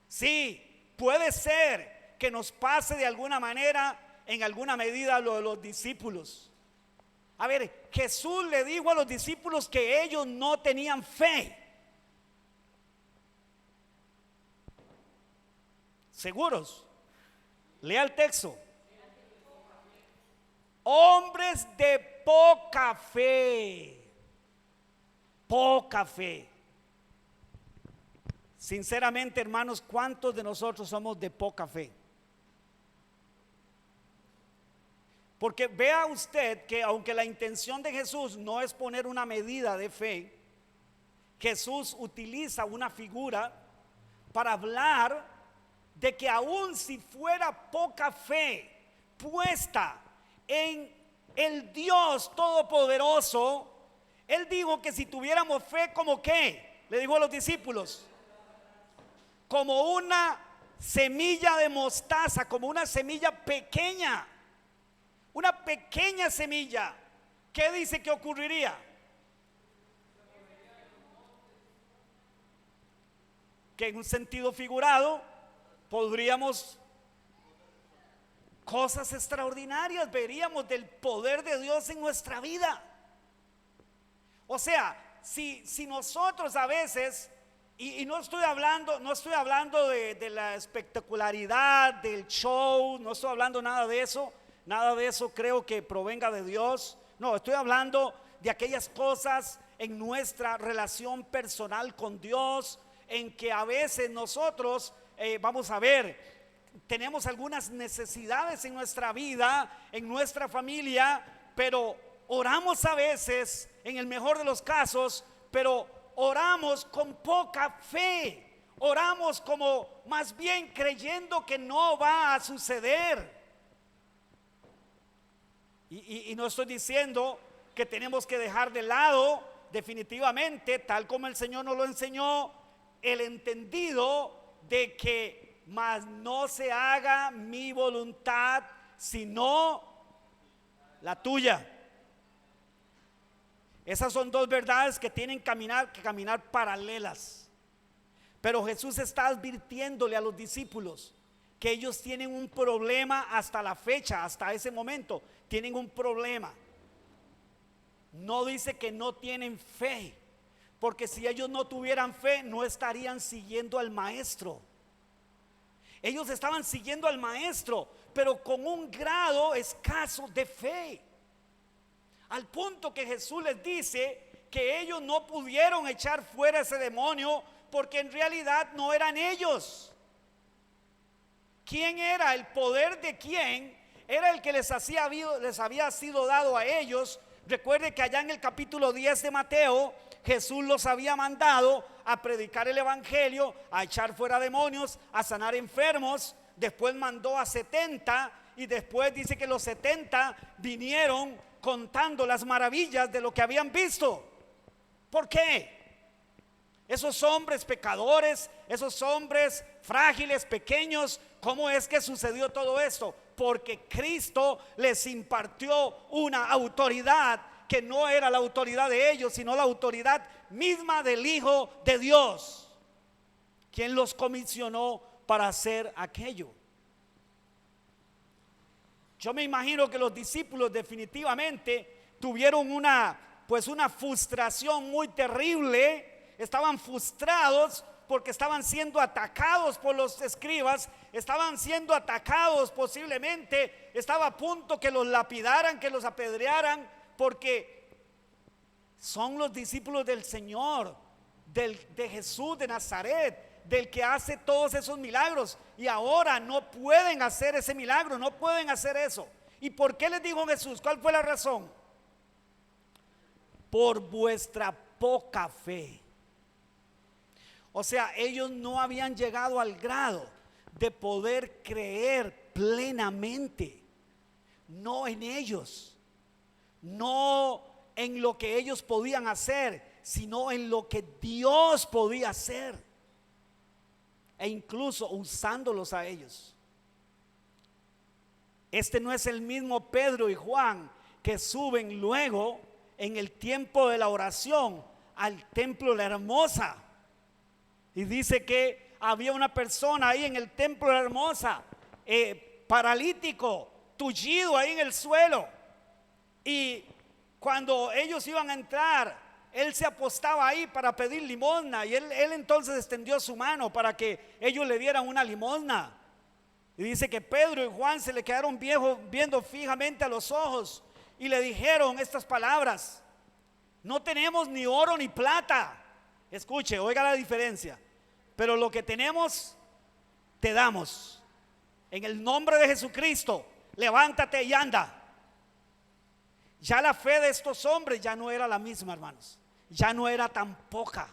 sí, puede ser que nos pase de alguna manera, en alguna medida, lo de los discípulos. A ver, Jesús le dijo a los discípulos que ellos no tenían fe. ¿Seguros? Lea el texto. Hombres de poca fe. Poca fe. Sinceramente, hermanos, ¿cuántos de nosotros somos de poca fe? Porque vea usted que aunque la intención de Jesús no es poner una medida de fe, Jesús utiliza una figura para hablar de que aun si fuera poca fe puesta en el Dios Todopoderoso, Él dijo que si tuviéramos fe, ¿como qué? Le dijo a los discípulos, como una semilla de mostaza, como una semilla pequeña, una pequeña semilla. ¿Qué dice que ocurriría? Que en un sentido figurado podríamos, cosas extraordinarias veríamos del poder de Dios en nuestra vida. O sea, si nosotros a veces, y no estoy hablando de la espectacularidad del show, no estoy hablando nada de eso creo que provenga de Dios. No, estoy hablando de aquellas cosas en nuestra relación personal con Dios, en que a veces nosotros vamos a ver, tenemos algunas necesidades en nuestra vida, en nuestra familia, pero oramos a veces, en el mejor de los casos, pero oramos con poca fe, oramos como más bien creyendo que no va a suceder. Y no estoy diciendo que tenemos que dejar de lado definitivamente, tal como el Señor nos lo enseñó, el entendido de que mas no se haga mi voluntad sino la tuya. Esas son dos verdades que tienen que caminar paralelas. Pero Jesús está advirtiéndole a los discípulos que ellos tienen un problema hasta la fecha, hasta ese momento, tienen un problema. No dice que no tienen fe, porque si ellos no tuvieran fe, no estarían siguiendo al maestro. Ellos estaban siguiendo al maestro, pero con un grado escaso de fe, al punto que Jesús les dice que ellos no pudieron echar fuera ese demonio, porque en realidad no eran ellos. ¿Quién era? El poder de quién era el que les había sido dado a ellos. Recuerde que allá en el capítulo 10 de Mateo, Jesús los había mandado a predicar el evangelio, a echar fuera demonios, a sanar enfermos. Después mandó a 70, y después dice que los 70 vinieron contando las maravillas de lo que habían visto. ¿Por qué? Esos hombres pecadores, esos hombres frágiles, pequeños, ¿cómo es que sucedió todo esto? Porque Cristo les impartió una autoridad que no era la autoridad de ellos, sino la autoridad misma del Hijo de Dios, quien los comisionó para hacer aquello. Yo me imagino que los discípulos definitivamente tuvieron una frustración muy terrible. Estaban frustrados porque estaban siendo atacados por los escribas, estaban siendo atacados, posiblemente estaba a punto que los lapidaran, que los apedrearan, porque son los discípulos del Señor, de Jesús de Nazaret, del que hace todos esos milagros, y ahora no pueden hacer ese milagro, no pueden hacer eso. ¿Y por qué les dijo Jesús? ¿Cuál fue la razón? Por vuestra poca fe. O sea, ellos no habían llegado al grado de poder creer plenamente, no en ellos, no en lo que ellos podían hacer, sino en lo que Dios podía hacer, e incluso usándolos a ellos. Este no es el mismo Pedro y Juan que suben luego en el tiempo de la oración al templo de la Hermosa, y dice que había una persona ahí en el templo de la Hermosa, paralítico, tullido ahí en el suelo, y cuando ellos iban a entrar, él se apostaba ahí para pedir limosna, y él entonces extendió su mano para que ellos le dieran una limosna. Y dice que Pedro y Juan se le quedaron viendo fijamente a los ojos y le dijeron estas palabras: no tenemos ni oro ni plata. Escuche, oiga la diferencia. Pero lo que tenemos, te damos. En el nombre de Jesucristo, levántate y anda. Ya la fe de estos hombres ya no era la misma, hermanos. Ya no era tan poca.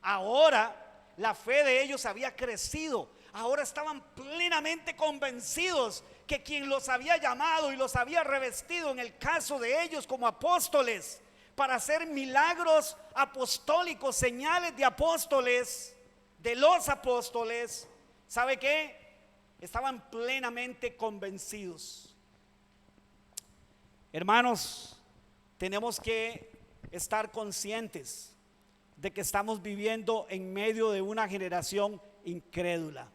Ahora la fe de ellos había crecido. Ahora estaban plenamente convencidos que quien los había llamado y los había revestido, en el caso de ellos como apóstoles, para hacer milagros apostólicos, señales de apóstoles, de los apóstoles, ¿sabe qué? Estaban plenamente convencidos. Hermanos, tenemos que estar conscientes de que estamos viviendo en medio de una generación incrédula.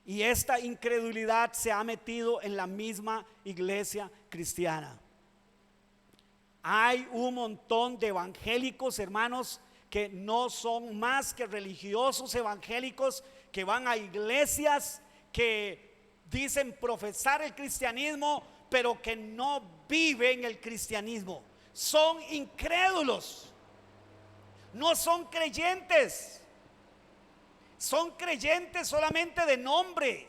Y esta incredulidad se ha metido en la misma iglesia cristiana. Hay un montón de evangélicos, hermanos, que no son más que religiosos evangélicos, que van a iglesias, que dicen profesar el cristianismo, pero que no viven el cristianismo. Son incrédulos, no son creyentes. Son creyentes solamente de nombre.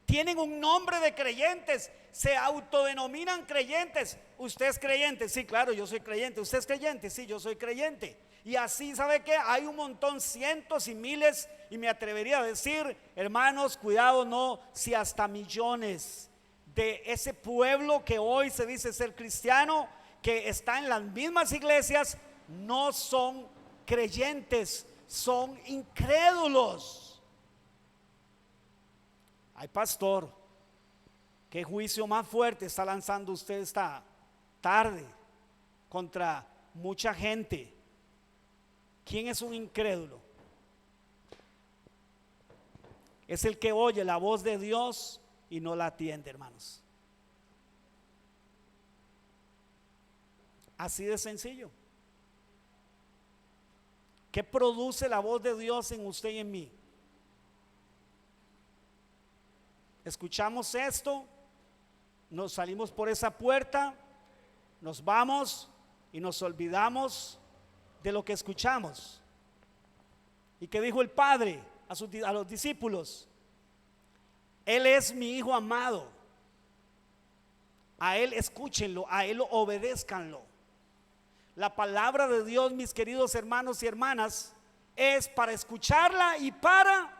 Tienen un nombre de creyentes, se autodenominan creyentes. ¿Usted es creyente? Sí, claro, yo soy creyente. ¿Usted es creyente? Sí, yo soy creyente. Y así, ¿sabe qué? Hay un montón, cientos y miles, y me atrevería a decir, hermanos, cuidado, no, si hasta millones de ese pueblo que hoy se dice ser cristiano, que está en las mismas iglesias, no son creyentes, son incrédulos. Ay, pastor, ¿qué juicio más fuerte está lanzando usted esta tarde contra mucha gente? ¿Quién es un incrédulo? Es el que oye la voz de Dios y no la atiende, hermanos. Así de sencillo. ¿Qué produce la voz de Dios en usted y en mí? Escuchamos esto, nos salimos por esa puerta, nos vamos y nos olvidamos de lo que escuchamos. ¿Y qué dijo el Padre a los discípulos? Él es mi Hijo amado. A Él escúchenlo, a Él obedézcanlo. La palabra de Dios, mis queridos hermanos y hermanas, es para escucharla y para...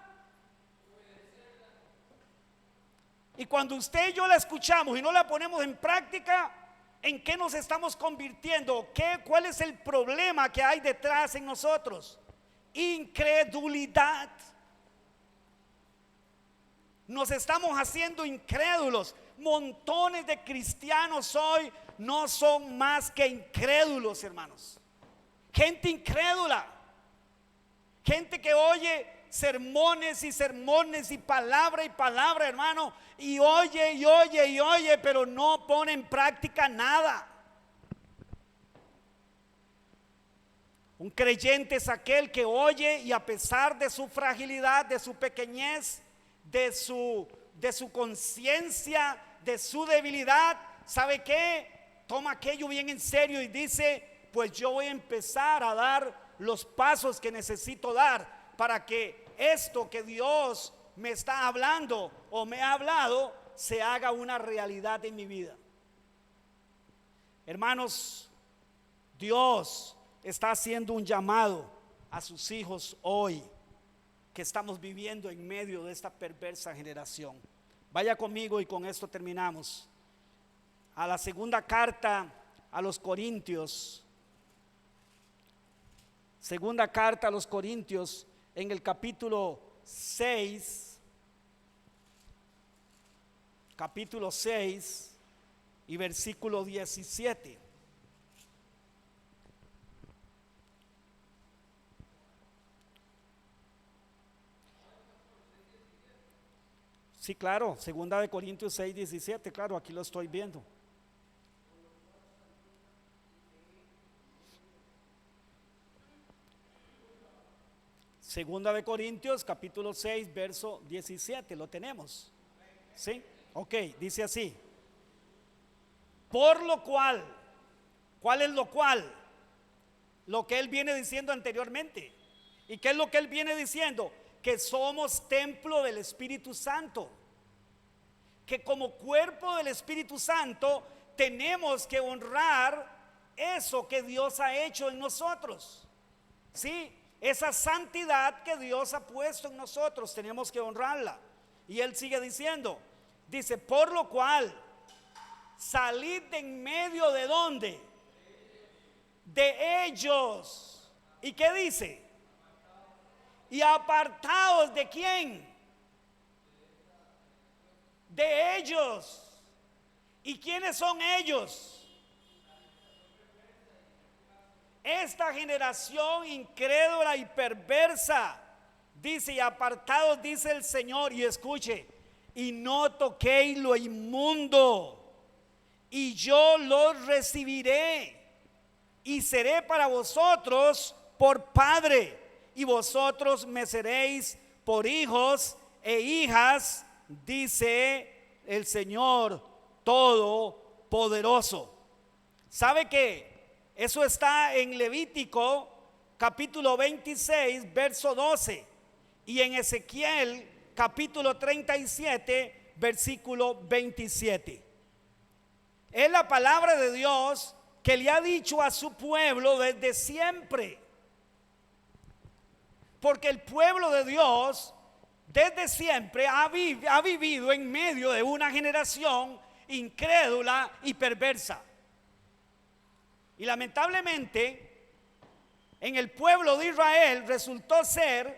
Y cuando usted y yo la escuchamos y no la ponemos en práctica, ¿en qué nos estamos convirtiendo? ¿Cuál es el problema que hay detrás en nosotros? Incredulidad. Nos estamos haciendo incrédulos. Montones de cristianos hoy no son más que incrédulos, hermanos. Gente incrédula. Gente que oye sermones y sermones y palabra, hermano, y oye, pero no pone en práctica nada. Un creyente es aquel que oye y a pesar de su fragilidad, de su pequeñez, de su conciencia, de su debilidad, ¿sabe qué? Toma aquello bien en serio y dice, pues yo voy a empezar a dar los pasos que necesito dar para que esto que Dios me está hablando o me ha hablado se haga una realidad en mi vida. Hermanos, Dios está haciendo un llamado a sus hijos hoy, que estamos viviendo en medio de esta perversa generación. Vaya conmigo y con esto terminamos. A la segunda carta a los Corintios. Segunda carta a los Corintios, en el capítulo 6. Capítulo 6 y versículo 17. Sí, claro, segunda de Corintios 6, 17, claro, aquí lo estoy viendo. Segunda de Corintios, capítulo 6, verso 17, lo tenemos. ¿Sí? Ok, dice así. Por lo cual, ¿cuál es lo cual? Lo que él viene diciendo anteriormente. ¿Y qué es lo que él viene diciendo? Que somos templo del Espíritu Santo. Que como cuerpo del Espíritu Santo tenemos que honrar eso que Dios ha hecho en nosotros. ¿Sí? Esa santidad que Dios ha puesto en nosotros, tenemos que honrarla. Y él sigue diciendo, dice, por lo cual, salid de en medio de ¿dónde? De ellos. ¿Y qué dice? Y apartados ¿de quién? De ellos. ¿Y quiénes son ellos? Esta generación incrédula y perversa, dice, y apartados, dice el Señor, y escuche, y no toquéis lo inmundo, y yo los recibiré, y seré para vosotros por padre, y vosotros me seréis por hijos e hijas, dice el Señor Todopoderoso. ¿Sabe qué? Eso está en Levítico capítulo 26, verso 12, y en Ezequiel capítulo 37, versículo 27. Es la palabra de Dios que le ha dicho a su pueblo desde siempre. Porque el pueblo de Dios desde siempre ha vivido en medio de una generación incrédula y perversa. Y lamentablemente, en el pueblo de Israel resultó ser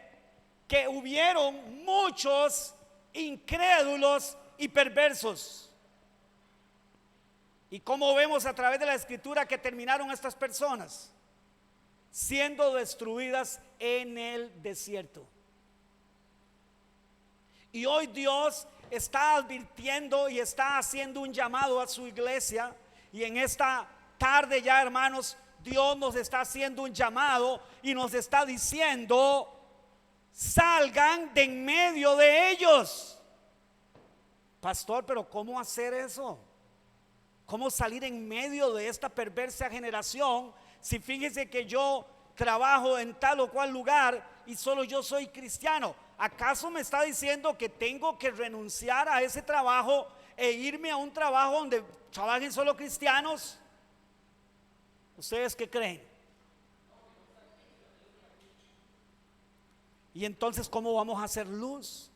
que hubieron muchos incrédulos y perversos. Y como vemos a través de la escritura que terminaron estas personas siendo destruidas en el desierto. Y hoy Dios está advirtiendo y está haciendo un llamado a su iglesia, y en esta tarde ya, hermanos, Dios nos está haciendo un llamado y nos está diciendo: salgan de en medio de ellos. Pastor, pero ¿cómo hacer eso? ¿Cómo salir en medio de esta perversa generación? Si fíjese que yo trabajo en tal o cual lugar y solo yo soy cristiano. ¿Acaso me está diciendo que tengo que renunciar a ese trabajo e irme a un trabajo donde trabajen solo cristianos? ¿Ustedes qué creen? Y entonces, ¿cómo vamos a hacer luz?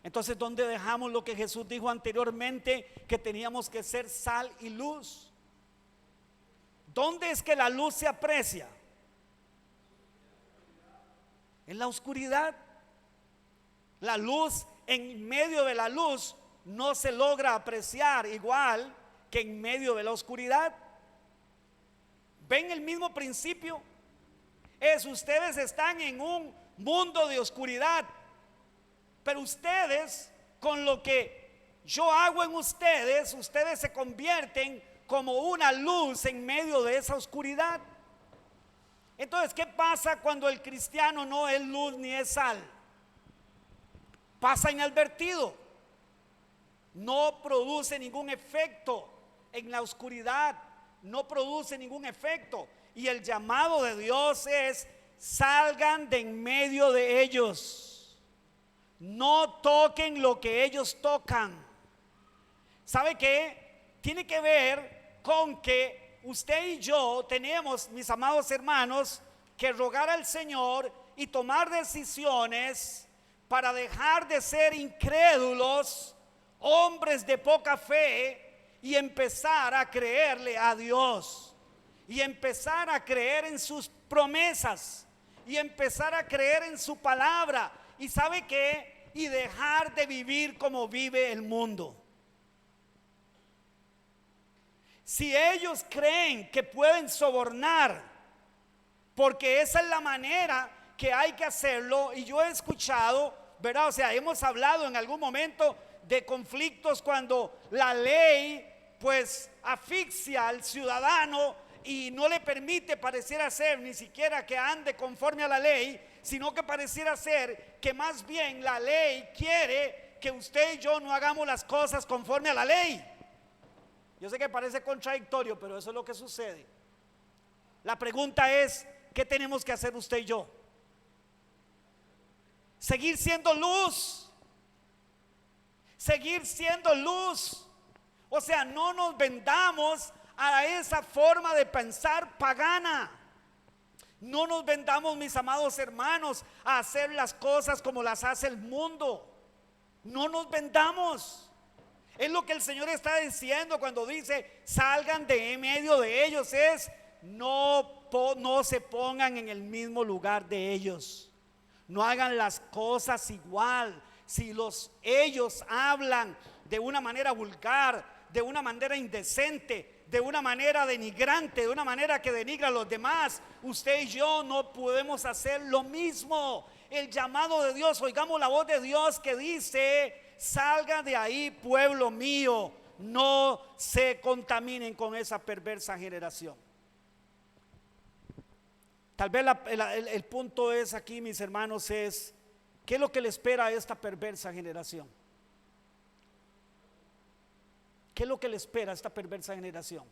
Entonces, ¿dónde dejamos lo que Jesús dijo anteriormente, que teníamos que ser sal y luz? ¿Dónde es que la luz se aprecia? En la oscuridad. La luz, en medio de la luz, no se logra apreciar igual que en medio de la oscuridad. ¿Ven el mismo principio? Ustedes están en un mundo de oscuridad, pero ustedes, con lo que yo hago en ustedes, ustedes se convierten como una luz en medio de esa oscuridad. Entonces, ¿qué pasa cuando el cristiano no es luz ni es sal? Pasa inadvertido, no produce ningún efecto en la oscuridad, no produce ningún efecto. Y el llamado de Dios es: salgan de en medio de ellos, no toquen lo que ellos tocan. ¿Sabe qué? Tiene que ver con que usted y yo tenemos, mis amados hermanos, que rogar al Señor y tomar decisiones para dejar de ser incrédulos, hombres de poca fe, y empezar a creerle a Dios, y empezar a creer en sus promesas, y empezar a creer en su palabra. ¿Y sabe qué? Y dejar de vivir como vive el mundo. Si ellos creen que pueden sobornar, porque esa es la manera que hay que hacerlo, y yo he escuchado, ¿verdad? O sea, hemos hablado en algún momento de conflictos cuando la ley pues asfixia al ciudadano y no le permite, pareciera ser, ni siquiera que ande conforme a la ley, sino que pareciera ser que más bien la ley quiere que usted y yo no hagamos las cosas conforme a la ley. Yo sé que parece contradictorio, pero eso es lo que sucede. La pregunta es: ¿qué tenemos que hacer usted y yo? Seguir siendo luz. Seguir siendo luz. O sea, no nos vendamos a esa forma de pensar pagana. No nos vendamos, mis amados hermanos, a hacer las cosas como las hace el mundo. No nos vendamos. Es lo que el Señor está diciendo cuando dice: salgan de en medio de ellos. Es no se pongan en el mismo lugar de ellos. No hagan las cosas igual. Si ellos hablan de una manera vulgar, de una manera indecente, de una manera denigrante, de una manera que denigra a los demás, usted y yo no podemos hacer lo mismo. El llamado de Dios, oigamos la voz de Dios que dice: salga de ahí, pueblo mío, no se contaminen con esa perversa generación. Tal vez el punto es aquí, mis hermanos, es: ¿qué es lo que le espera a esta perversa generación? ¿Qué es lo que le espera a esta perversa generación?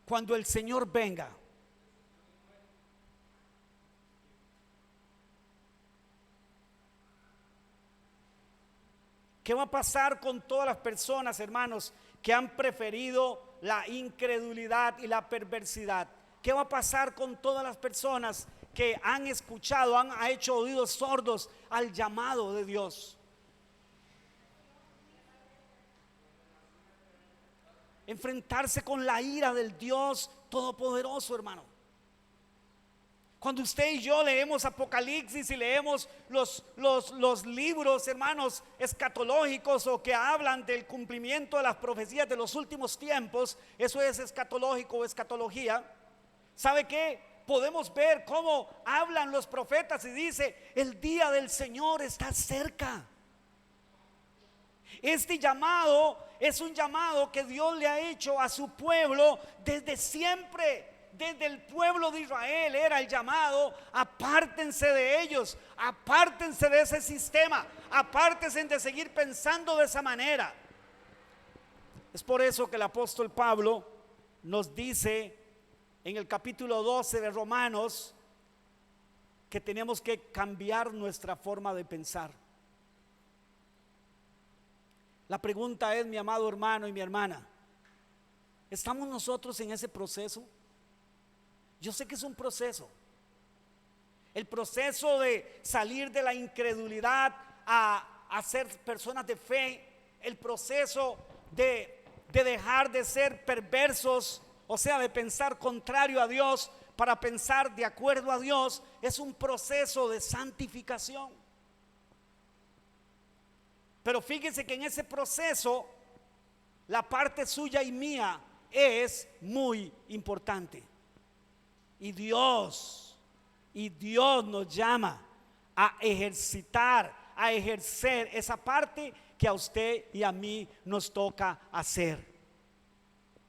Cuando el Señor venga, ¿qué va a pasar con todas las personas, hermanos, que han preferido la incredulidad y la perversidad? ¿Qué va a pasar con todas las personas que han escuchado, han hecho oídos sordos al llamado de Dios? Enfrentarse con la ira del Dios Todopoderoso, hermano. Cuando usted y yo leemos Apocalipsis y leemos los libros, hermanos, escatológicos, o que hablan del cumplimiento de las profecías de los últimos tiempos, eso es escatológico o escatología. ¿Sabe qué? Podemos ver cómo hablan los profetas y dice: el día del Señor está cerca. Este llamado es un llamado que Dios le ha hecho a su pueblo desde siempre. Desde el pueblo de Israel era el llamado: apártense de ellos, apártense de ese sistema, apártense de seguir pensando de esa manera. Es por eso que el apóstol Pablo nos dice en el capítulo 12 de Romanos que tenemos que cambiar nuestra forma de pensar. La pregunta es, mi amado hermano y mi hermana, ¿estamos nosotros en ese proceso? Yo sé que es un proceso. El proceso de salir de la incredulidad a ser personas de fe. El proceso de dejar de ser perversos, o sea, de pensar contrario a Dios para pensar de acuerdo a Dios. Es un proceso de santificación. Pero fíjense que en ese proceso la parte suya y mía es muy importante. Y Dios nos llama a ejercer esa parte que a usted y a mí nos toca hacer.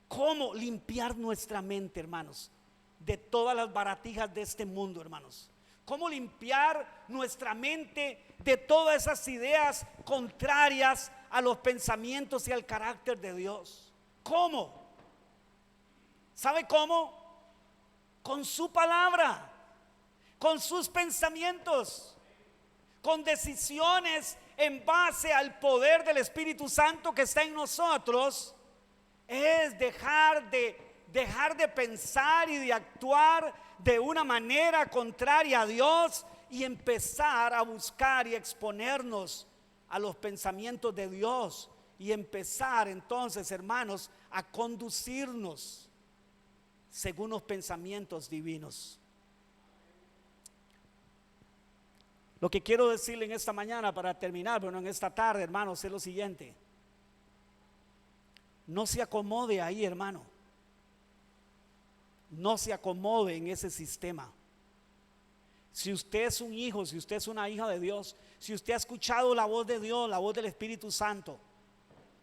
¿Cómo limpiar nuestra mente, hermanos, de todas las baratijas de este mundo, hermanos? ¿Cómo limpiar nuestra mente de todas esas ideas contrarias a los pensamientos y al carácter de Dios? ¿Cómo? ¿Sabe cómo? Con su palabra, con sus pensamientos, con decisiones en base al poder del Espíritu Santo que está en nosotros. Es dejar de pensar y de actuar de una manera contraria a Dios y empezar a buscar y exponernos a los pensamientos de Dios, y empezar entonces, hermanos, a conducirnos según los pensamientos divinos. Lo que quiero decirle en esta mañana para terminar, bueno, en esta tarde, hermanos, es lo siguiente: no se acomode ahí, hermano. No se acomode en ese sistema. Si usted es un hijo, si usted es una hija de Dios, si usted ha escuchado la voz de Dios, la voz del Espíritu Santo,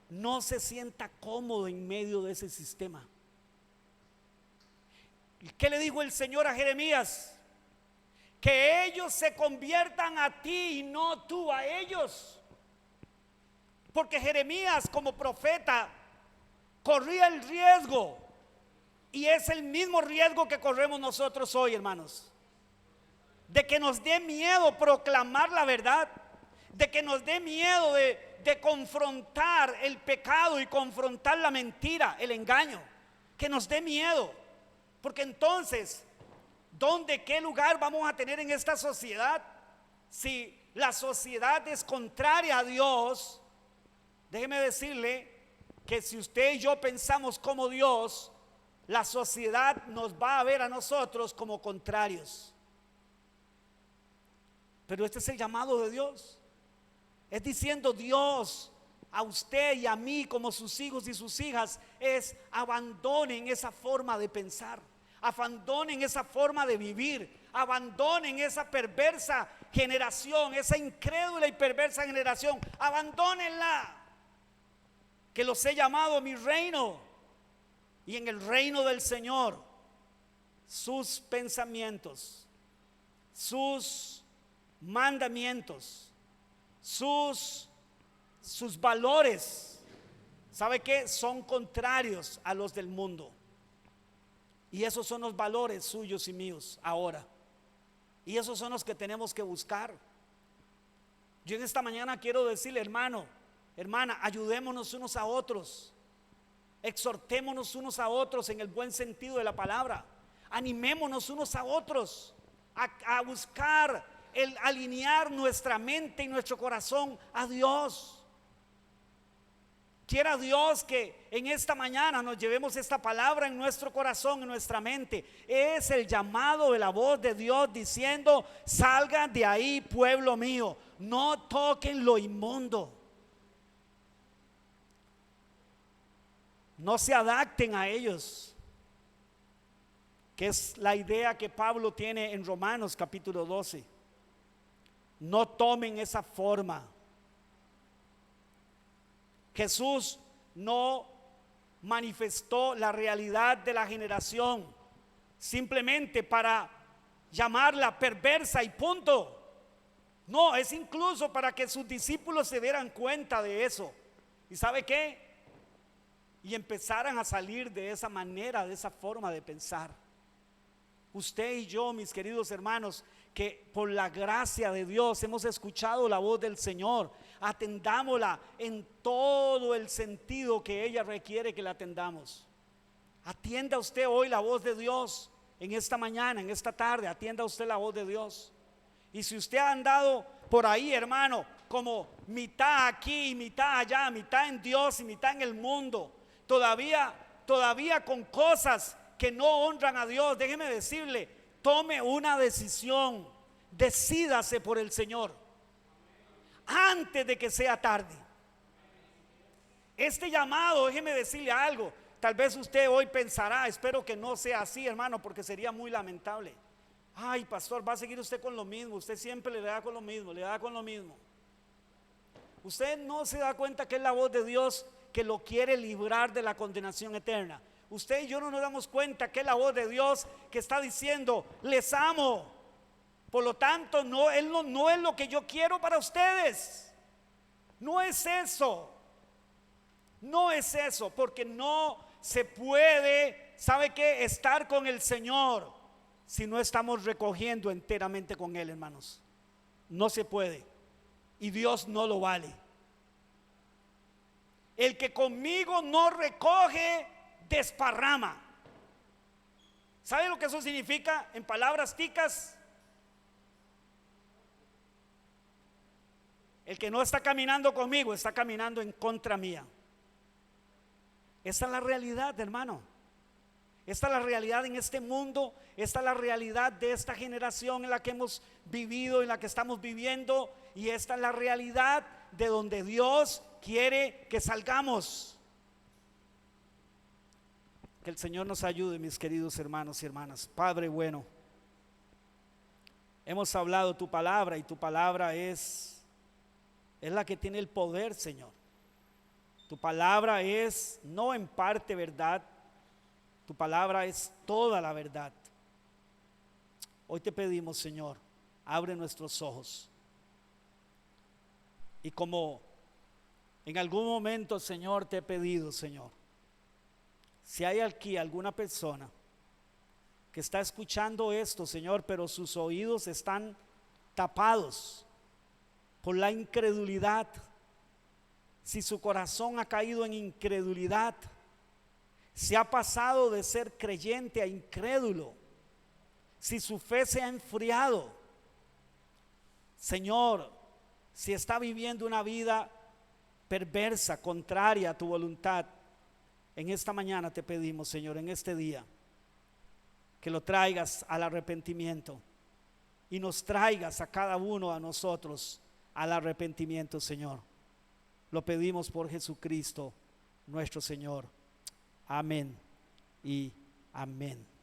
no se sienta cómodo en medio de ese sistema. ¿Qué le dijo el Señor a Jeremías? Que ellos se conviertan a ti y no tú a ellos. Porque Jeremías, como profeta, corría el riesgo, y es el mismo riesgo que corremos nosotros hoy, hermanos, de que nos dé miedo proclamar la verdad, de que nos dé miedo de confrontar el pecado y confrontar la mentira, el engaño, que nos dé miedo. Porque entonces, qué lugar vamos a tener en esta sociedad? Si la sociedad es contraria a Dios, déjeme decirle que si usted y yo pensamos como Dios, la sociedad nos va a ver a nosotros como contrarios. Pero este es el llamado de Dios. Es diciendo Dios a usted y a mí como sus hijos y sus hijas, es: abandonen esa forma de pensar, abandonen esa forma de vivir, abandonen esa perversa generación, esa incrédula y perversa generación, abandónenla. Que los he llamado a mi reino, y en el reino del Señor sus pensamientos, sus mandamientos, sus valores, ¿sabe qué? Son contrarios a los del mundo. Y esos son los valores suyos y míos ahora. Y esos son los que tenemos que buscar. Yo en esta mañana quiero decirle, hermano, hermana, ayudémonos unos a otros. Exhortémonos unos a otros en el buen sentido de la palabra. Animémonos unos a otros a buscar el alinear nuestra mente y nuestro corazón a Dios. Quiera Dios que en esta mañana nos llevemos esta palabra en nuestro corazón, en nuestra mente. Es el llamado de la voz de Dios diciendo: salgan de ahí, pueblo mío, no toquen lo inmundo. No se adapten a ellos, que es la idea que Pablo tiene en Romanos capítulo 12. No tomen esa forma. Jesús no manifestó la realidad de la generación simplemente para llamarla perversa y punto. No, es incluso para que sus discípulos se dieran cuenta de eso. ¿Y sabe qué? Y empezaran a salir de esa manera, de esa forma de pensar. Usted y yo, mis queridos hermanos, que por la gracia de Dios hemos escuchado la voz del Señor, atendámosla en todo el sentido que ella requiere que la atendamos. Atienda usted hoy la voz de Dios en esta mañana, en esta tarde, atienda usted la voz de Dios. Y si usted ha andado por ahí, hermano, como mitad aquí y mitad allá, mitad en Dios y mitad en el mundo, todavía con cosas que no honran a Dios, déjeme decirle, tome una decisión, decídase por el Señor antes de que sea tarde. Este llamado, déjeme decirle algo, tal vez usted hoy pensará, espero que no sea así, hermano, porque sería muy lamentable. Ay, pastor, va a seguir usted con lo mismo, usted siempre le da con lo mismo, le da con lo mismo. Usted no se da cuenta que es la voz de Dios que lo quiere librar de la condenación eterna. Usted y yo no nos damos cuenta que es la voz de Dios que está diciendo, les amo. Por lo tanto, no es lo que yo quiero para ustedes. No es eso. No es eso, porque no se puede, ¿sabe qué? Estar con el Señor si no estamos recogiendo enteramente con Él, hermanos. No se puede. Y Dios no lo vale. El que conmigo no recoge, desparrama. ¿Sabe lo que eso significa en palabras ticas? El que no está caminando conmigo está caminando en contra mía. Esa es la realidad, hermano. Esta es la realidad en este mundo. Esta es la realidad de esta generación en la que hemos vivido, en la que estamos viviendo. Y esta es la realidad de donde Dios quiere que salgamos. Que el Señor nos ayude, mis queridos hermanos y hermanas. Padre bueno, hemos hablado tu palabra y tu palabra es la que tiene el poder, Señor. Tu palabra es no en parte verdad, tu palabra es toda la verdad. Hoy te pedimos, Señor, abre nuestros ojos. Y como en algún momento, Señor, te he pedido, Señor, si hay aquí alguna persona que está escuchando esto, Señor, pero sus oídos están tapados por la incredulidad, si su corazón ha caído en incredulidad, si ha pasado de ser creyente a incrédulo, si su fe se ha enfriado, Señor, si está viviendo una vida perversa, contraria a tu voluntad, en esta mañana te pedimos, Señor, en este día, que lo traigas al arrepentimiento y nos traigas a cada uno a nosotros al arrepentimiento, Señor. Lo pedimos por Jesucristo, nuestro Señor. Amén y amén.